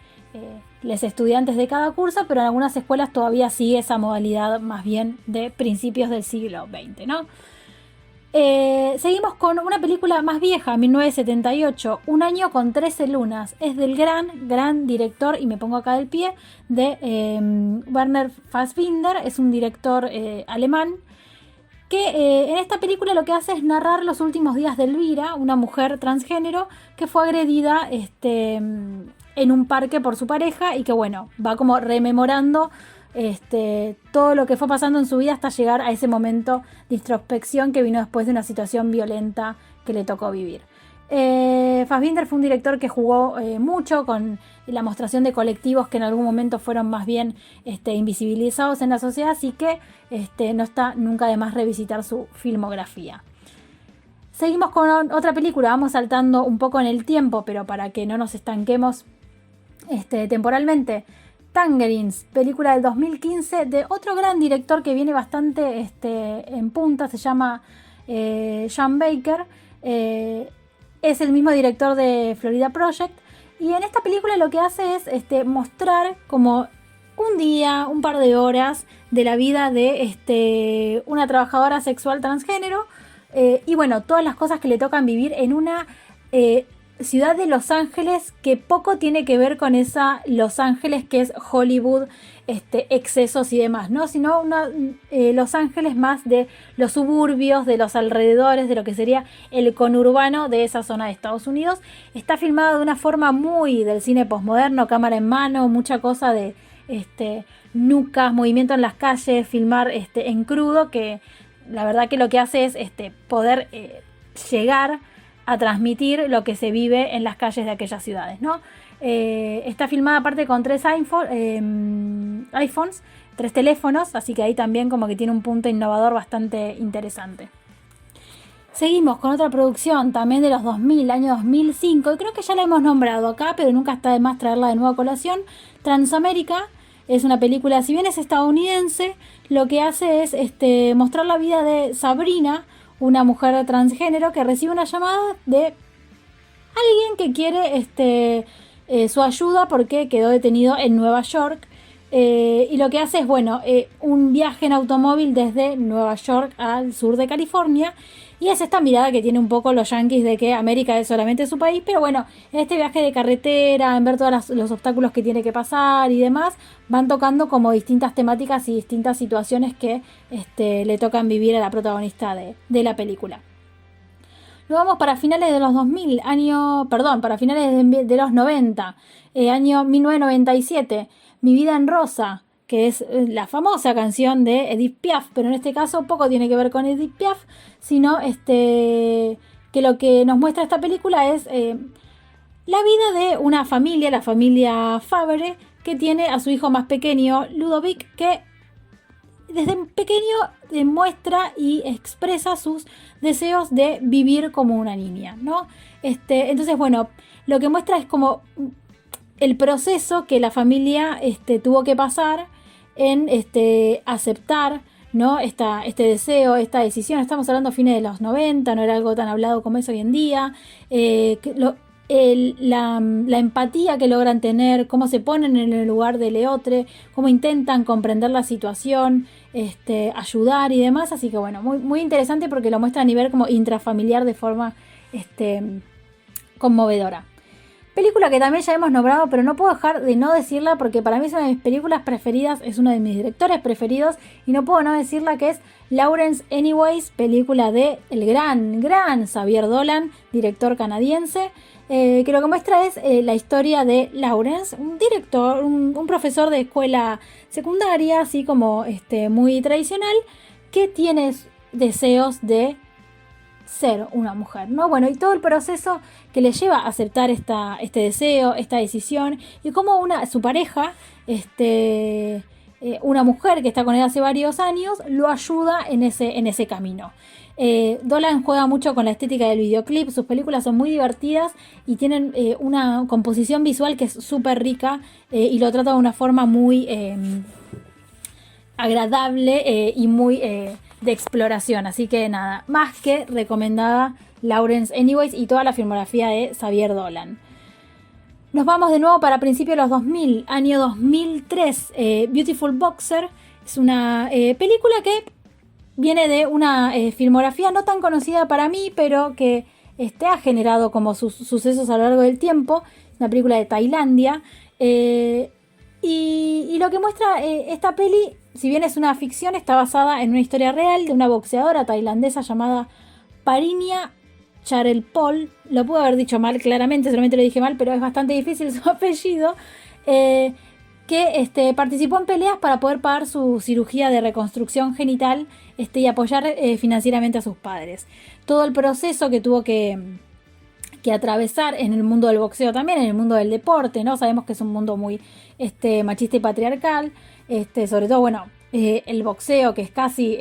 los estudiantes de cada curso, pero en algunas escuelas todavía sigue esa modalidad más bien de principios del siglo XX, ¿no? Seguimos con una película más vieja, 1978, Un año con 13 lunas. Es del gran director, y me pongo acá del pie, de Werner Fassbinder. Es un director alemán que en esta película lo que hace es narrar los últimos días de Elvira, una mujer transgénero que fue agredida en un parque por su pareja y que bueno, va como rememorando todo lo que fue pasando en su vida hasta llegar a ese momento de introspección que vino después de una situación violenta que le tocó vivir. Fassbinder fue un director que jugó mucho con la mostración de colectivos que en algún momento fueron más bien invisibilizados en la sociedad, así que no está nunca de más revisitar su filmografía. Seguimos con otra película, vamos saltando un poco en el tiempo, pero para que no nos estanquemos temporalmente. Tangerines, película del 2015 de otro gran director que viene bastante en punta, se llama Sean Baker. Es el mismo director de Florida Project, y en esta película lo que hace es mostrar como un día, un par de horas de la vida de una trabajadora sexual transgénero, y bueno, todas las cosas que le tocan vivir en una ciudad de Los Ángeles que poco tiene que ver con esa Los Ángeles que es Hollywood, excesos y demás, ¿no? Sino Los Ángeles más de los suburbios, de los alrededores, de lo que sería el conurbano de esa zona de Estados Unidos. Está filmada de una forma muy del cine posmoderno, cámara en mano, mucha cosa de nucas, movimiento en las calles, filmar en crudo, que la verdad que lo que hace es poder llegar a transmitir lo que se vive en las calles de aquellas ciudades, ¿no? Está filmada aparte con 3 iPhones, 3 teléfonos, así que ahí también como que tiene un punto innovador bastante interesante. Seguimos con otra producción también de los 2000, año 2005, y creo que ya la hemos nombrado acá, pero nunca está de más traerla de nuevo a colación. Transamérica es una película, si bien es estadounidense, lo que hace es mostrar la vida de Sabrina, una mujer transgénero que recibe una llamada de alguien que quiere su ayuda porque quedó detenido en Nueva York, y lo que hace es un viaje en automóvil desde Nueva York al sur de California, Y es esta mirada que tiene un poco los yanquis de que América es solamente su país, pero bueno, en este viaje de carretera, en ver todos los obstáculos que tiene que pasar y demás, van tocando como distintas temáticas y distintas situaciones que le tocan vivir a la protagonista de la película. Nos vamos para finales de los 2000, para finales de los 90, año 1997, Mi vida en rosa, que es la famosa canción de Edith Piaf, pero en este caso poco tiene que ver con Edith Piaf, sino que lo que nos muestra esta película es la vida de una familia, la familia Fabre, que tiene a su hijo más pequeño, Ludovic, que desde pequeño demuestra y expresa sus deseos de vivir como una niña, ¿no? Entonces, bueno, lo que muestra es como el proceso que la familia tuvo que pasar en aceptar, ¿no? Este deseo, esta decisión. Estamos hablando a fines de los 90, no era algo tan hablado como es hoy en día. La empatía que logran tener, cómo se ponen en el lugar del otro, cómo intentan comprender la situación, ayudar y demás. Así que bueno, muy, muy interesante porque lo muestra a nivel como intrafamiliar de forma conmovedora. Película que también ya hemos nombrado, pero no puedo dejar de no decirla porque para mí es una de mis películas preferidas, es uno de mis directores preferidos y no puedo no decirla, que es Lawrence Anyways, película de el gran Xavier Dolan, director canadiense, que lo que muestra es la historia de Lawrence, un director, un profesor de escuela secundaria, así como muy tradicional, que tiene deseos de ser una mujer, ¿no? Bueno, y todo el proceso que le lleva a aceptar este deseo, esta decisión, y cómo su pareja, una mujer que está con él hace varios años, lo ayuda en ese camino. Dolan juega mucho con la estética del videoclip, sus películas son muy divertidas y tienen una composición visual que es súper rica y lo trata de una forma muy agradable y muy de exploración, así que nada, más que recomendada Lawrence Anyways y toda la filmografía de Xavier Dolan. Nos vamos de nuevo para principios de los 2000, año 2003, Beautiful Boxer, es una película que viene de una filmografía no tan conocida para mí, pero que ha generado como sus sucesos a lo largo del tiempo, una película de Tailandia, y lo que muestra esta peli, si bien es una ficción, está basada en una historia real de una boxeadora tailandesa llamada Parinia Charelpol. Lo pude haber dicho mal, claramente, solamente lo dije mal, pero es bastante difícil su apellido. Que participó en peleas para poder pagar su cirugía de reconstrucción genital y apoyar financieramente a sus padres. Todo el proceso que tuvo que atravesar en el mundo del boxeo también, en el mundo del deporte, ¿no? Sabemos que es un mundo muy machista y patriarcal, sobre todo, bueno, el boxeo, que es casi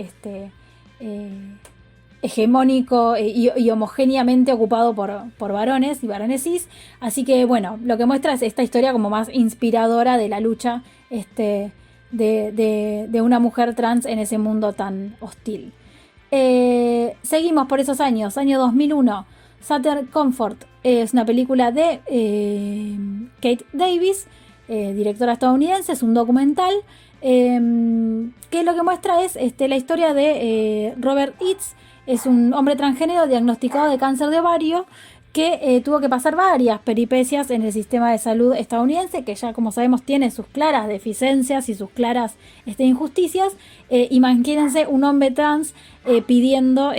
hegemónico y homogéneamente ocupado por varones y varones cis, así que bueno, lo que muestra es esta historia como más inspiradora de la lucha de una mujer trans en ese mundo tan hostil. Seguimos por esos años, año 2001, Southern Comfort, es una película de Kate Davis, directora estadounidense, es un documental que lo que muestra es la historia de Robert Eats. Es un hombre transgénero diagnosticado de cáncer de ovario que tuvo que pasar varias peripecias en el sistema de salud estadounidense, que ya, como sabemos, tiene sus claras deficiencias y sus claras injusticias. Imagínense un hombre trans pidiendo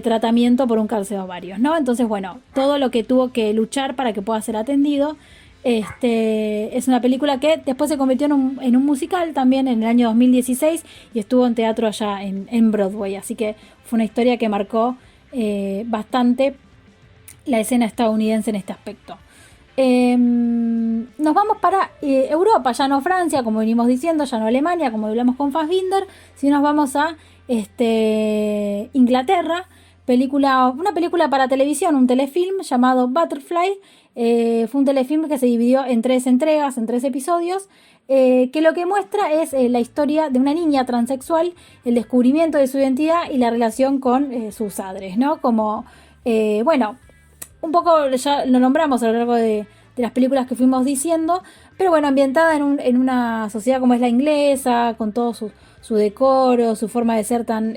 tratamiento por un cáncer de ovarios, ¿no? Entonces, bueno, todo lo que tuvo que luchar para que pueda ser atendido. Es una película que después se convirtió en un musical también en el año 2016 y estuvo en teatro allá en Broadway, así que fue una historia que marcó bastante la escena estadounidense en este aspecto. Nos vamos para Europa, ya no Francia, como venimos diciendo, ya no Alemania, como hablamos con Fassbinder, sino nos vamos a Inglaterra. Una película para televisión, un telefilm llamado Butterfly. Fue un telefilm que se dividió en 3 entregas, en 3 episodios, que lo que muestra es la historia de una niña transexual, el descubrimiento de su identidad y la relación con sus padres, ¿no? Como, bueno, un poco ya lo nombramos a lo largo de las películas que fuimos diciendo, pero bueno, ambientada en una sociedad como es la inglesa, con todo su decoro, su forma de ser tan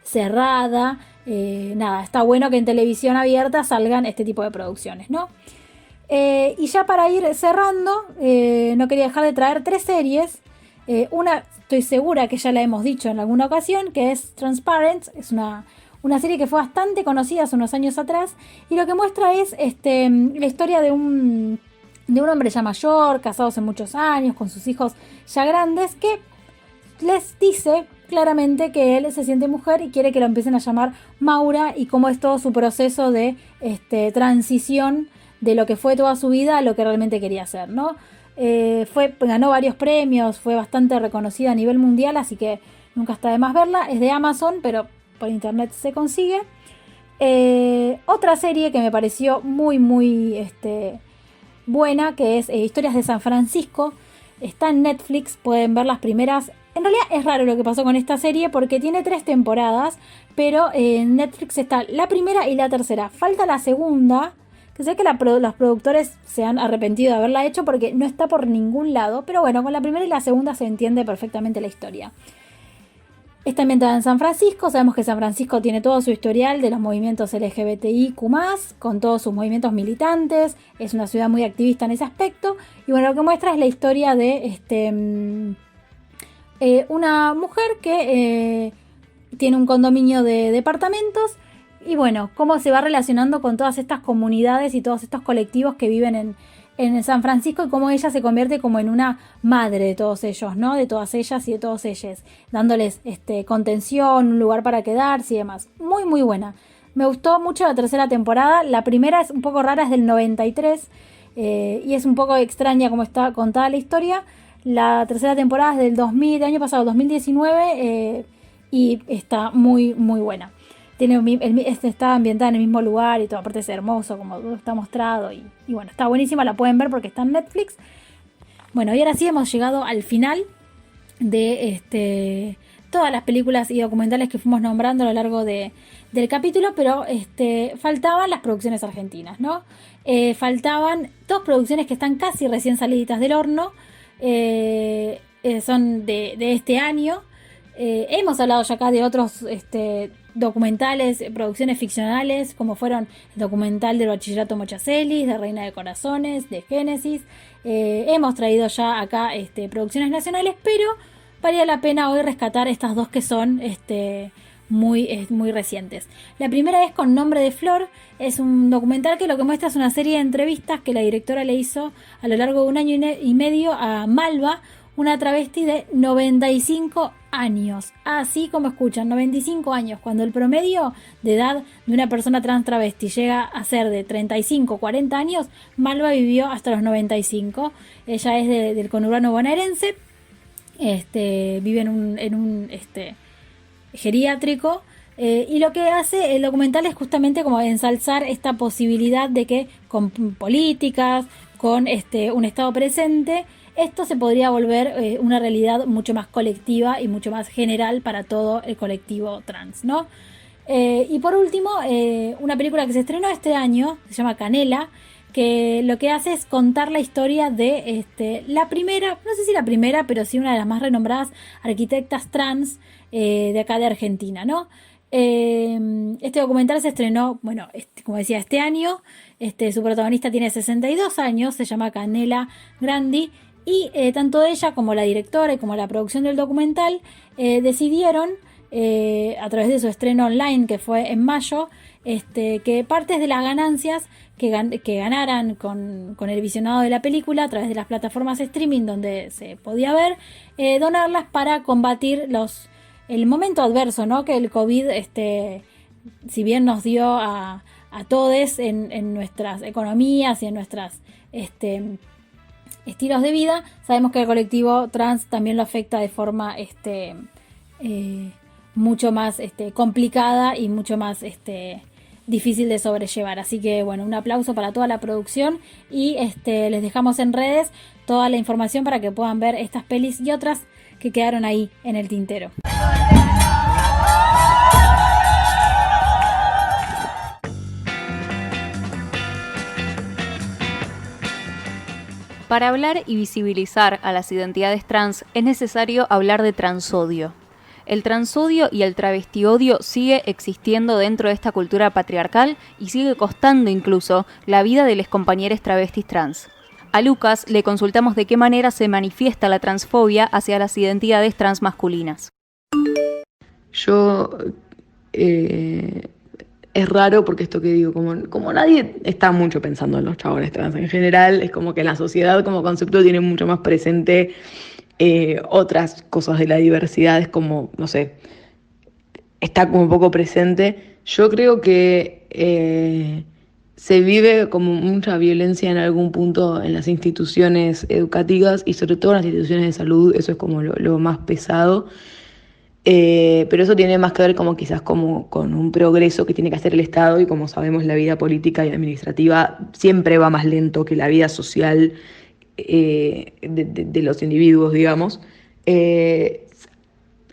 cerrada, nada, está bueno que en televisión abierta salgan este tipo de producciones, ¿no? Y ya para ir cerrando, no quería dejar de traer 3 series. Una, estoy segura que ya la hemos dicho en alguna ocasión, que es Transparent. Es una serie que fue bastante conocida hace unos años atrás. Y lo que muestra es la historia de un hombre ya mayor, casado hace muchos años, con sus hijos ya grandes, que les dice claramente que él se siente mujer y quiere que lo empiecen a llamar Maura, y cómo es todo su proceso de transición de lo que fue toda su vida a lo que realmente quería hacer, ¿no? Ganó varios premios, fue bastante reconocida a nivel mundial, así que nunca está de más verla. Es de Amazon, pero por internet se consigue. Otra serie que me pareció muy buena, que es Historias de San Francisco, está en Netflix, pueden ver las primeras. En realidad es raro lo que pasó con esta serie porque tiene 3 temporadas, pero en Netflix está la primera y la tercera. Falta la segunda, que sé que los productores se han arrepentido de haberla hecho porque no está por ningún lado, pero bueno, con la primera y la segunda se entiende perfectamente la historia. Está ambientada en San Francisco. Sabemos que San Francisco tiene todo su historial de los movimientos LGBTIQ+, con todos sus movimientos militantes. Es una ciudad muy activista en ese aspecto. Y bueno, lo que muestra es la historia de una mujer que tiene un condominio de departamentos. Y bueno, cómo se va relacionando con todas estas comunidades y todos estos colectivos que viven en San Francisco, y cómo ella se convierte como en una madre de todos ellos, ¿no? De todas ellas y de todos ellos, dándoles contención, un lugar para quedarse y demás. Muy, muy buena. Me gustó mucho la tercera temporada. La primera es un poco rara, es del 93, y es un poco extraña como está contada la historia. La tercera temporada es del año pasado, 2019, y está muy, muy buena. Está ambientada en el mismo lugar y todo, aparte es hermoso como está mostrado y bueno, está buenísima, la pueden ver porque está en Netflix. Bueno, y ahora sí hemos llegado al final de todas las películas y documentales que fuimos nombrando a lo largo del capítulo, pero faltaban las producciones argentinas, ¿no? Faltaban 2 producciones que están casi recién saliditas del horno, son de este año. Hemos hablado ya acá de otros documentales, producciones ficcionales, como fueron el documental del Bachillerato Mochacelis, de Reina de Corazones, de Génesis. Hemos traído ya acá producciones nacionales, pero valía la pena hoy rescatar estas 2 que son muy recientes. La primera es Con Nombre de Flor. Es un documental que lo que muestra es una serie de entrevistas que la directora le hizo a lo largo de un año y medio a Malva, una travesti de 95 años. Así como escuchan, 95 años. Cuando el promedio de edad de una persona trans travesti llega a ser de 35, 40 años, Malva vivió hasta los 95. Ella es del conurbano bonaerense. Vive en un geriátrico. Y lo que hace el documental es justamente como ensalzar esta posibilidad de que con políticas, con un Estado presente, esto se podría volver una realidad mucho más colectiva y mucho más general para todo el colectivo trans, ¿no? Y por último, una película que se estrenó este año, se llama Canela, que lo que hace es contar la historia de la primera, no sé si la primera, pero sí una de las más renombradas arquitectas trans de acá de Argentina, ¿no? Este documental se estrenó, bueno, como decía, este año. Su protagonista tiene 62 años, se llama Canela Grandi. Y tanto ella como la directora y como la producción del documental decidieron, a través de su estreno online que fue en mayo, que partes de las ganancias que ganaran con el visionado de la película a través de las plataformas streaming donde se podía ver, donarlas para combatir el momento adverso, ¿no? Que el COVID, si bien nos dio a todos en nuestras economías y en nuestras estilos de vida, sabemos que el colectivo trans también lo afecta de forma mucho más complicada y mucho más difícil de sobrellevar. Así que bueno, un aplauso para toda la producción y les dejamos en redes toda la información para que puedan ver estas pelis y otras que quedaron ahí en el tintero. Para hablar y visibilizar a las identidades trans es necesario hablar de transodio. El transodio y el travestiodio sigue existiendo dentro de esta cultura patriarcal y sigue costando incluso la vida de los compañeros travestis trans. A Lucas le consultamos de qué manera se manifiesta la transfobia hacia las identidades transmasculinas. Yo, es raro porque esto que digo, como nadie está mucho pensando en los chabones trans en general, es como que en la sociedad como concepto tiene mucho más presente otras cosas de la diversidad, es como, no sé, está como un poco presente. Yo creo que se vive como mucha violencia en algún punto en las instituciones educativas y sobre todo en las instituciones de salud, eso es como lo más pesado. Pero eso tiene más que ver como quizás como con un progreso que tiene que hacer el Estado y como sabemos la vida política y administrativa siempre va más lento que la vida social de los individuos, digamos.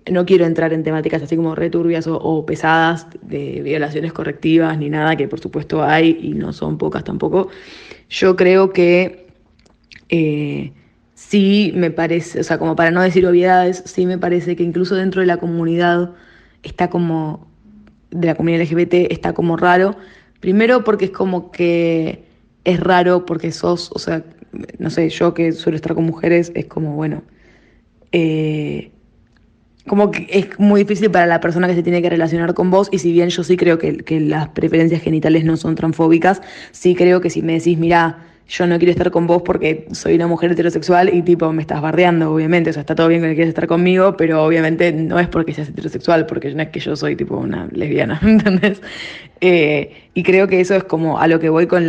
No quiero entrar en temáticas así como returbias o pesadas de violaciones correctivas ni nada, que por supuesto hay y no son pocas tampoco. Yo creo que sí me parece, o sea, como para no decir obviedades, sí me parece que incluso dentro de la comunidad está como, de la comunidad LGBT está como raro. Primero porque es como que es raro porque sos, o sea, no sé, yo que suelo estar con mujeres, es como, bueno, como que es muy difícil para la persona que se tiene que relacionar con vos, y si bien yo sí creo que las preferencias genitales no son transfóbicas, sí creo que si me decís, mirá, yo no quiero estar con vos porque soy una mujer heterosexual y tipo me estás bardeando, obviamente, o sea, está todo bien que quieras estar conmigo, pero obviamente no es porque seas heterosexual, porque no es que yo soy tipo una lesbiana, ¿entendés? Y creo que eso es como a lo que voy con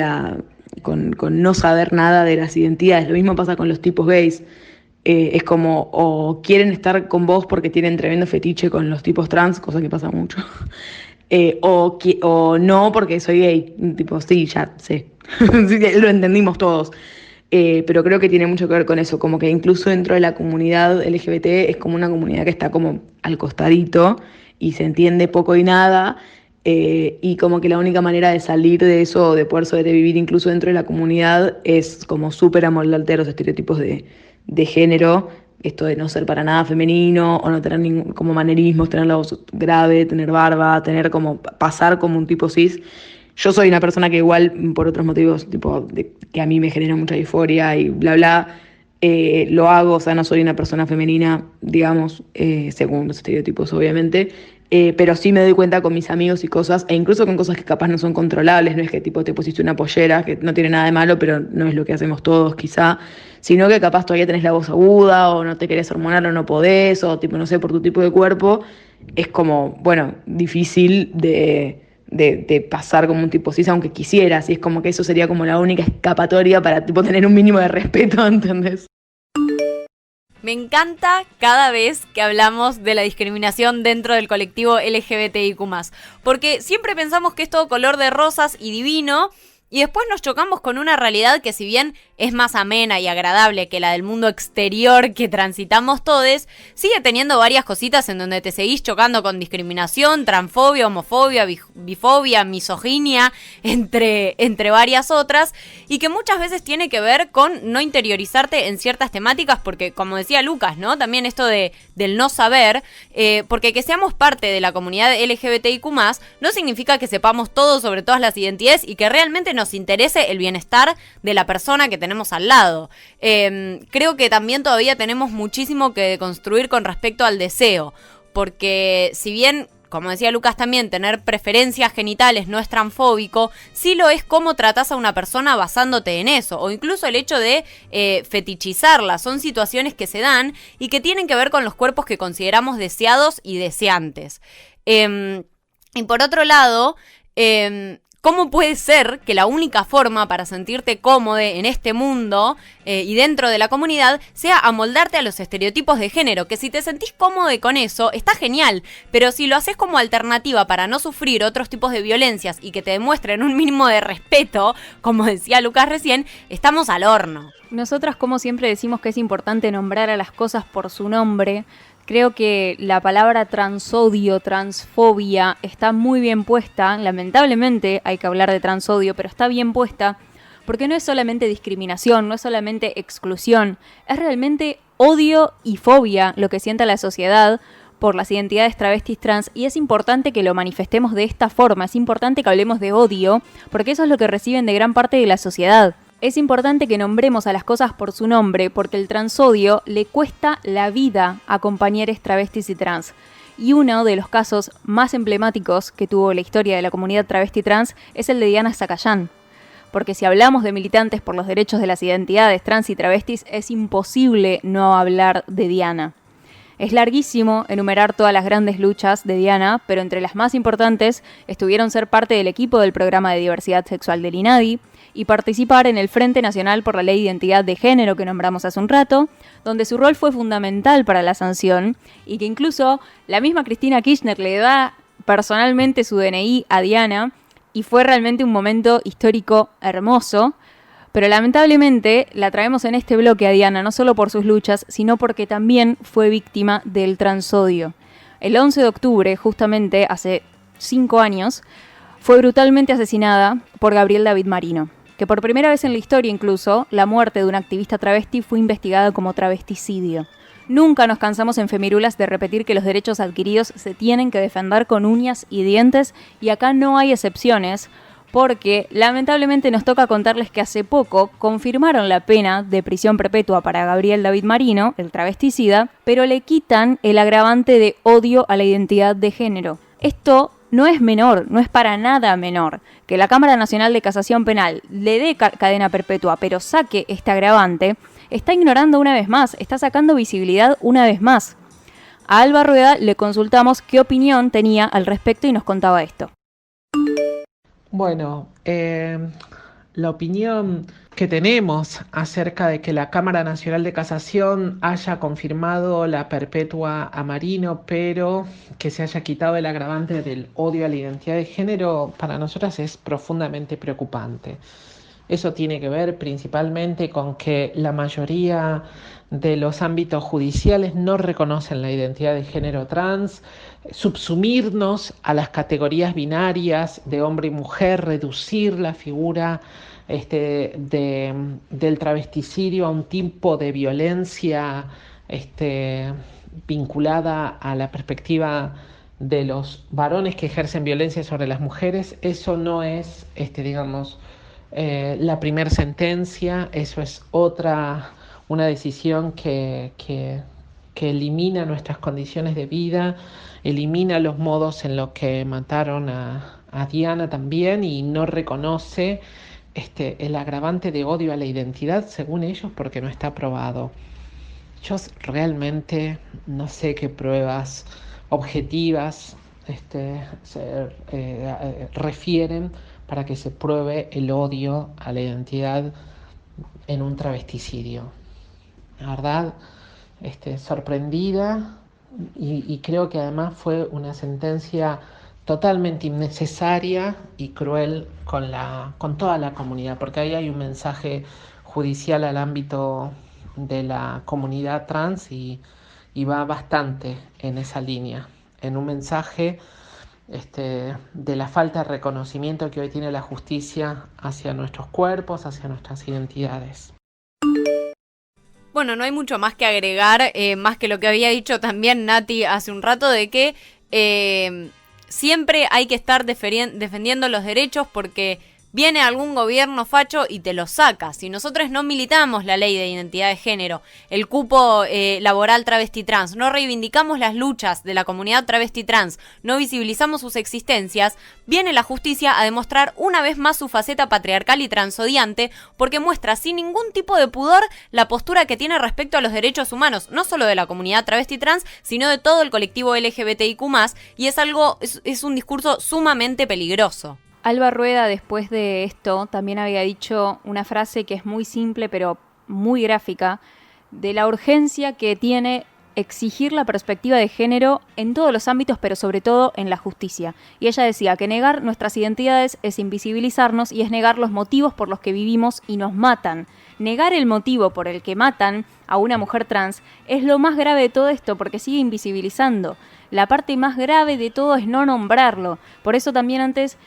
no saber nada de las identidades. Lo mismo pasa con los tipos gays. Es como, o quieren estar con vos porque tienen tremendo fetiche con los tipos trans, cosa que pasa mucho, o no porque soy gay, tipo, sí, ya sé, sí, lo entendimos todos, pero creo que tiene mucho que ver con eso, como que incluso dentro de la comunidad LGBT es como una comunidad que está como al costadito y se entiende poco y nada, y como que la única manera de salir de eso, de poder sobrevivir incluso dentro de la comunidad, es como súper amoldarte a los estereotipos de género, esto de no ser para nada femenino, o no tener ningún como manerismos, tener la voz grave, tener barba, tener como pasar como un tipo cis. Yo soy una persona que igual, por otros motivos, tipo que a mí me genera mucha disforia y bla bla, lo hago, o sea, no soy una persona femenina, digamos, según los estereotipos, obviamente, pero sí me doy cuenta con mis amigos y cosas, e incluso con cosas que capaz no son controlables, no es que tipo te pusiste una pollera, que no tiene nada de malo, pero no es lo que hacemos todos quizá, sino que capaz todavía tenés la voz aguda, o no te querés hormonar o no podés, o tipo, no sé, por tu tipo de cuerpo, es como, bueno, difícil de pasar como un tipo cis, aunque quisieras, y es como que eso sería como la única escapatoria para tipo tener un mínimo de respeto, ¿entendés? Me encanta cada vez que hablamos de la discriminación dentro del colectivo LGBTIQ+, porque siempre pensamos que es todo color de rosas y divino, y después nos chocamos con una realidad que, si bien es más amena y agradable que la del mundo exterior que transitamos todos, sigue teniendo varias cositas en donde te seguís chocando con discriminación, transfobia, homofobia, bifobia, misoginia, entre varias otras, y que muchas veces tiene que ver con no interiorizarte en ciertas temáticas, porque, como decía Lucas, ¿no? También esto del no saber, porque que seamos parte de la comunidad LGBTIQ+, no significa que sepamos todo sobre todas las identidades y que realmente nos interese el bienestar de la persona que tenemos al lado. Creo que también todavía tenemos muchísimo que construir con respecto al deseo, porque si bien, como decía Lucas también, tener preferencias genitales no es transfóbico, sí lo es cómo tratás a una persona basándote en eso, o incluso el hecho de fetichizarla. Son situaciones que se dan y que tienen que ver con los cuerpos que consideramos deseados y deseantes. Y por otro lado, ¿cómo puede ser que la única forma para sentirte cómodo en este mundo y dentro de la comunidad sea amoldarte a los estereotipos de género? Que si te sentís cómodo con eso, está genial, pero si lo haces como alternativa para no sufrir otros tipos de violencias y que te demuestren un mínimo de respeto, como decía Lucas recién, estamos al horno. Nosotras, como siempre, decimos que es importante nombrar a las cosas por su nombre. Creo que la palabra transodio, transfobia, está muy bien puesta. Lamentablemente hay que hablar de transodio, pero está bien puesta porque no es solamente discriminación, no es solamente exclusión, es realmente odio y fobia lo que siente la sociedad por las identidades travestis trans, y es importante que lo manifestemos de esta forma, es importante que hablemos de odio, porque eso es lo que reciben de gran parte de la sociedad. Es importante que nombremos a las cosas por su nombre, porque el transodio le cuesta la vida a compañeros travestis y trans. Y uno de los casos más emblemáticos que tuvo la historia de la comunidad travesti trans es el de Diana Zacayán. Porque si hablamos de militantes por los derechos de las identidades trans y travestis, es imposible no hablar de Diana. Es larguísimo enumerar todas las grandes luchas de Diana, pero entre las más importantes estuvieron ser parte del equipo del programa de diversidad sexual del INADI y participar en el Frente Nacional por la Ley de Identidad de Género que nombramos hace un rato, donde su rol fue fundamental para la sanción y que incluso la misma Cristina Kirchner le da personalmente su DNI a Diana y fue realmente un momento histórico hermoso. Pero lamentablemente la traemos en este bloque a Diana, no solo por sus luchas, sino porque también fue víctima del transodio. El 11 de octubre, justamente hace 5 años, fue brutalmente asesinada por Gabriel David Marino, que por primera vez en la historia incluso, la muerte de una activista travesti fue investigada como travesticidio. Nunca nos cansamos en Femirulas de repetir que los derechos adquiridos se tienen que defender con uñas y dientes, y acá no hay excepciones, porque lamentablemente nos toca contarles que hace poco confirmaron la pena de prisión perpetua para Gabriel David Marino, el travesticida, pero le quitan el agravante de odio a la identidad de género. Esto no es menor, no es para nada menor. Que la Cámara Nacional de Casación Penal le dé cadena perpetua, pero saque este agravante, está ignorando una vez más, está sacando visibilidad una vez más. A Alba Rueda le consultamos qué opinión tenía al respecto y nos contaba esto. Bueno, la opinión que tenemos acerca de que la Cámara Nacional de Casación haya confirmado la perpetua a Marino, pero que se haya quitado el agravante del odio a la identidad de género, para nosotras es profundamente preocupante. Eso tiene que ver principalmente con que la mayoría de los ámbitos judiciales no reconocen la identidad de género trans. Subsumirnos a las categorías binarias de hombre y mujer, reducir la figura del travesticidio a un tipo de violencia vinculada a la perspectiva de los varones que ejercen violencia sobre las mujeres, eso no es, la primera sentencia, eso es una decisión que elimina nuestras condiciones de vida, elimina los modos en los que mataron a Diana también, y no reconoce el agravante de odio a la identidad, según ellos, porque no está probado. Yo realmente no sé qué pruebas objetivas refieren para que se pruebe el odio a la identidad en un travesticidio. La verdad, sorprendida, y creo que además fue una sentencia totalmente innecesaria y cruel con toda la comunidad, porque ahí hay un mensaje judicial al ámbito de la comunidad trans y va bastante en esa línea, en un mensaje de la falta de reconocimiento que hoy tiene la justicia hacia nuestros cuerpos, hacia nuestras identidades. Bueno, no hay mucho más que agregar, más que lo que había dicho también Nati hace un rato, de que siempre hay que estar defendiendo los derechos, porque viene algún gobierno facho y te lo saca. Si nosotros no militamos la ley de identidad de género, el cupo laboral travesti trans, no reivindicamos las luchas de la comunidad travesti trans, no visibilizamos sus existencias, viene la justicia a demostrar una vez más su faceta patriarcal y transodiante, porque muestra sin ningún tipo de pudor la postura que tiene respecto a los derechos humanos, no solo de la comunidad travesti trans, sino de todo el colectivo LGBTIQ+, y es un discurso sumamente peligroso. Alba Rueda, después de esto, también había dicho una frase que es muy simple pero muy gráfica, de la urgencia que tiene exigir la perspectiva de género en todos los ámbitos, pero sobre todo en la justicia. Y ella decía que negar nuestras identidades es invisibilizarnos y es negar los motivos por los que vivimos y nos matan. Negar el motivo por el que matan a una mujer trans es lo más grave de todo esto, porque sigue invisibilizando. La parte más grave de todo es no nombrarlo. Por eso también antes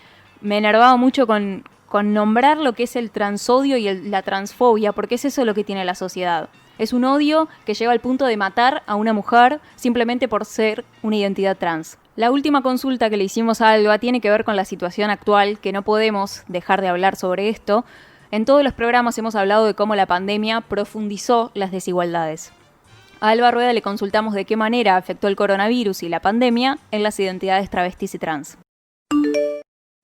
me enervaba mucho con con nombrar lo que es el transodio y la transfobia, porque es eso lo que tiene la sociedad. Es un odio que lleva al punto de matar a una mujer simplemente por ser una identidad trans. La última consulta que le hicimos a Alba tiene que ver con la situación actual, que no podemos dejar de hablar sobre esto. En todos los programas hemos hablado de cómo la pandemia profundizó las desigualdades. A Alba Rueda le consultamos de qué manera afectó el coronavirus y la pandemia en las identidades travestis y trans.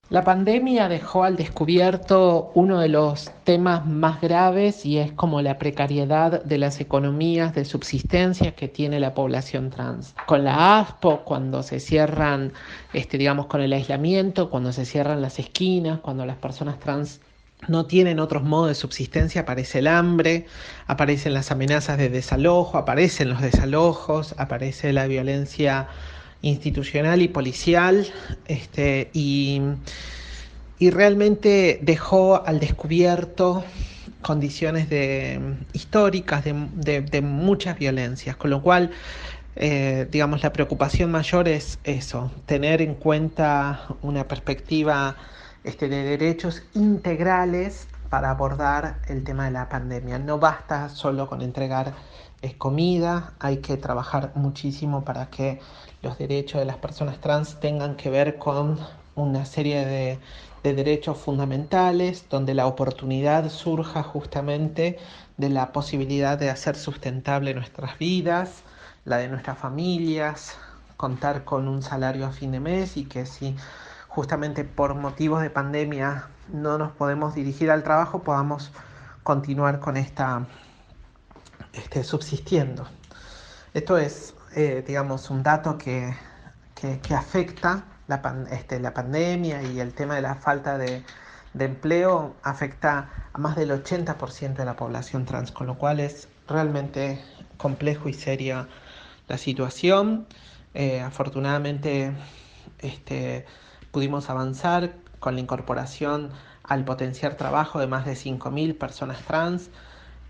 La pandemia dejó al descubierto uno de los temas más graves y es como la precariedad de las economías de subsistencia que tiene la población trans. Con la ASPO, cuando se cierran, con el aislamiento, cuando se cierran las esquinas, cuando las personas trans no tienen otros modos de subsistencia, aparece el hambre, aparecen las amenazas de desalojo, aparecen los desalojos, aparece la violencia institucional y policial, y realmente dejó al descubierto condiciones históricas de muchas violencias, con lo cual la preocupación mayor es eso, tener en cuenta una perspectiva de derechos integrales para abordar el tema de la pandemia. No basta solo con entregar comida, hay que trabajar muchísimo para que los derechos de las personas trans tengan que ver con una serie de derechos fundamentales, donde la oportunidad surja justamente de la posibilidad de hacer sustentable nuestras vidas, la de nuestras familias, contar con un salario a fin de mes, y que si justamente por motivos de pandemia no nos podemos dirigir al trabajo, podamos continuar con subsistiendo. Esto es, un dato que afecta la pandemia, y el tema de la falta de empleo afecta a más del 80% de la población trans, con lo cual es realmente complejo y seria la situación. Afortunadamente pudimos avanzar con la incorporación al potenciar trabajo de más de 5.000 personas trans,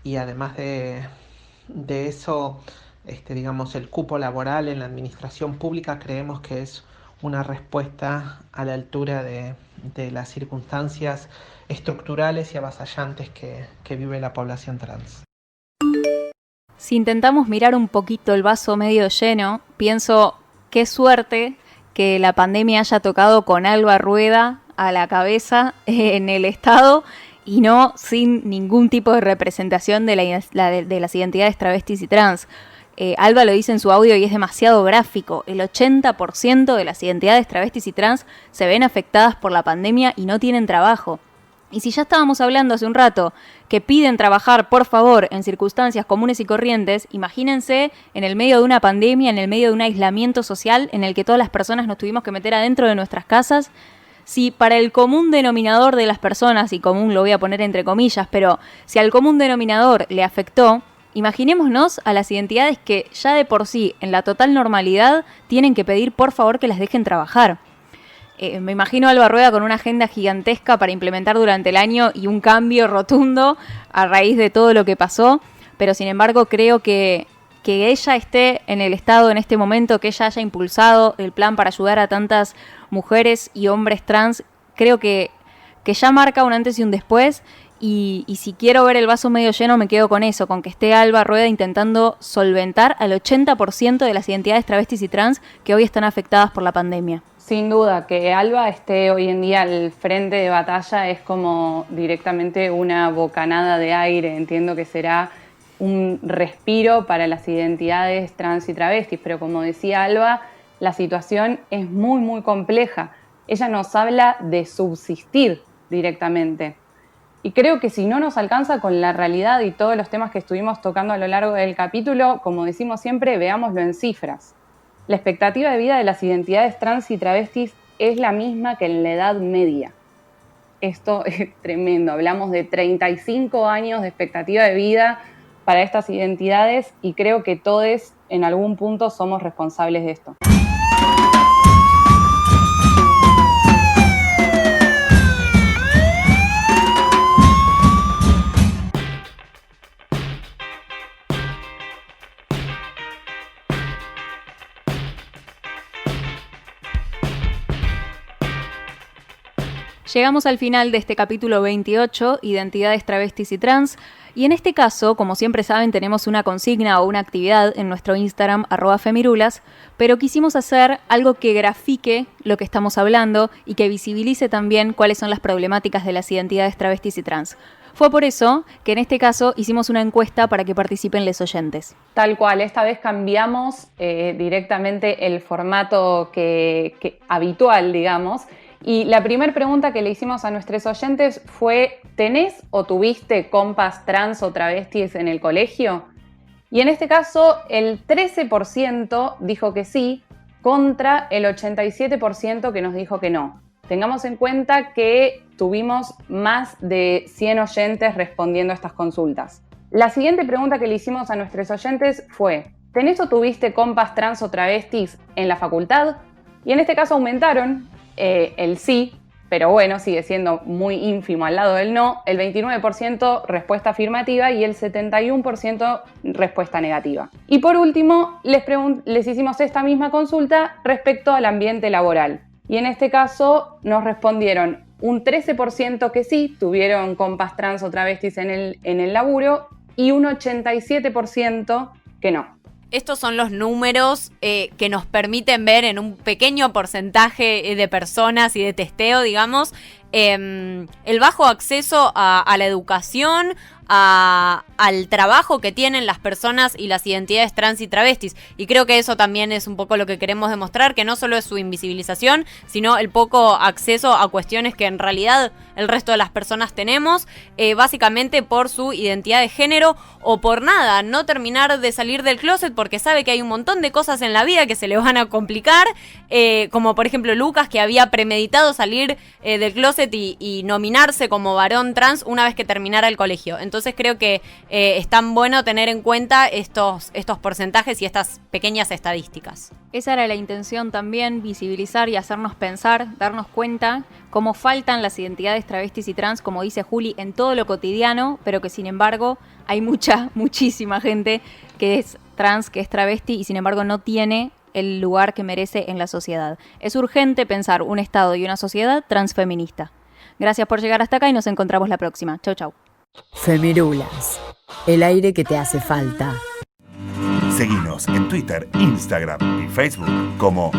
y además de eso, el cupo laboral en la administración pública creemos que es una respuesta a la altura de las circunstancias estructurales y avasallantes que vive la población trans. Si intentamos mirar un poquito el vaso medio lleno, pienso qué suerte que la pandemia haya tocado con Alba Rueda a la cabeza en el Estado, y no sin ningún tipo de representación de las identidades travestis y trans. Alba lo dice en su audio y es demasiado gráfico. El 80% de las identidades travestis y trans se ven afectadas por la pandemia y no tienen trabajo. Y si ya estábamos hablando hace un rato que piden trabajar, por favor, en circunstancias comunes y corrientes, imagínense en el medio de una pandemia, en el medio de un aislamiento social en el que todas las personas nos tuvimos que meter adentro de nuestras casas. Si para el común denominador de las personas, y común lo voy a poner entre comillas, pero si al común denominador le afectó, imaginémonos a las identidades que ya de por sí, en la total normalidad, tienen que pedir por favor que las dejen trabajar. Me imagino a Alba Rueda con una agenda gigantesca para implementar durante el año y un cambio rotundo a raíz de todo lo que pasó, pero sin embargo creo que ella esté en el Estado en este momento, que ella haya impulsado el plan para ayudar a tantas mujeres y hombres trans, creo que ya marca un antes y un después, y si quiero ver el vaso medio lleno me quedo con eso, con que esté Alba Rueda intentando solventar al 80% de las identidades travestis y trans que hoy están afectadas por la pandemia. Sin duda, que Alba esté hoy en día al frente de batalla es como directamente una bocanada de aire. Entiendo que será un respiro para las identidades trans y travestis, pero como decía Alba, la situación es muy, muy compleja. Ella nos habla de subsistir directamente. Y creo que si no nos alcanza con la realidad y todos los temas que estuvimos tocando a lo largo del capítulo, como decimos siempre, veámoslo en cifras. La expectativa de vida de las identidades trans y travestis es la misma que en la Edad Media. Esto es tremendo. Hablamos de 35 años de expectativa de vida para estas identidades y creo que todos en algún punto somos responsables de esto. Llegamos al final de este capítulo 28, Identidades travestis y trans, y en este caso, como siempre saben, tenemos una consigna o una actividad en nuestro Instagram, @femirulas, pero quisimos hacer algo que grafique lo que estamos hablando y que visibilice también cuáles son las problemáticas de las identidades travestis y trans. Fue por eso que en este caso hicimos una encuesta para que participen los oyentes. Tal cual, esta vez cambiamos directamente el formato habitual, digamos. Y la primera pregunta que le hicimos a nuestros oyentes fue: ¿tenés o tuviste compas trans o travestis en el colegio? Y en este caso el 13% dijo que sí, contra el 87% que nos dijo que no. Tengamos en cuenta que tuvimos más de 100 oyentes respondiendo a estas consultas. La siguiente pregunta que le hicimos a nuestros oyentes fue: ¿tenés o tuviste compas trans o travestis en la facultad? Y en este caso aumentaron el sí, pero bueno, sigue siendo muy ínfimo al lado del no. El 29% respuesta afirmativa y el 71% respuesta negativa. Y por último, les hicimos esta misma consulta respecto al ambiente laboral. Y en este caso nos respondieron un 13% que sí, tuvieron compas trans o travestis en el laburo, y un 87% que no. Estos son los números que nos permiten ver en un pequeño porcentaje de personas y de testeo, digamos, el bajo acceso a la educación, al trabajo que tienen las personas y las identidades trans y travestis. Y creo que eso también es un poco lo que queremos demostrar, que no solo es su invisibilización, sino el poco acceso a cuestiones que en realidad el resto de las personas tenemos, básicamente por su identidad de género o por nada, no terminar de salir del closet porque sabe que hay un montón de cosas en la vida que se le van a complicar, como por ejemplo Lucas, que había premeditado salir del closet y nominarse como varón trans una vez que terminara el colegio. Entonces creo que es tan bueno tener en cuenta estos porcentajes y estas pequeñas estadísticas. Esa era la intención también, visibilizar y hacernos pensar, darnos cuenta cómo faltan las identidades travestis y trans, como dice Juli, en todo lo cotidiano, pero que sin embargo hay muchísima gente que es trans, que es travesti y sin embargo no tiene el lugar que merece en la sociedad. Es urgente pensar un Estado y una sociedad transfeminista. Gracias por llegar hasta acá y nos encontramos la próxima. Chau, chau. Femirulas, el aire que te hace falta. Seguinos en Twitter, Instagram y Facebook como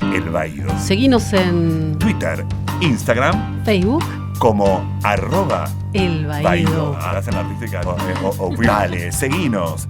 @elbaído. Seguinos en Twitter, Instagram, Facebook como @elbaído. Hacen la artística. Dale, seguinos.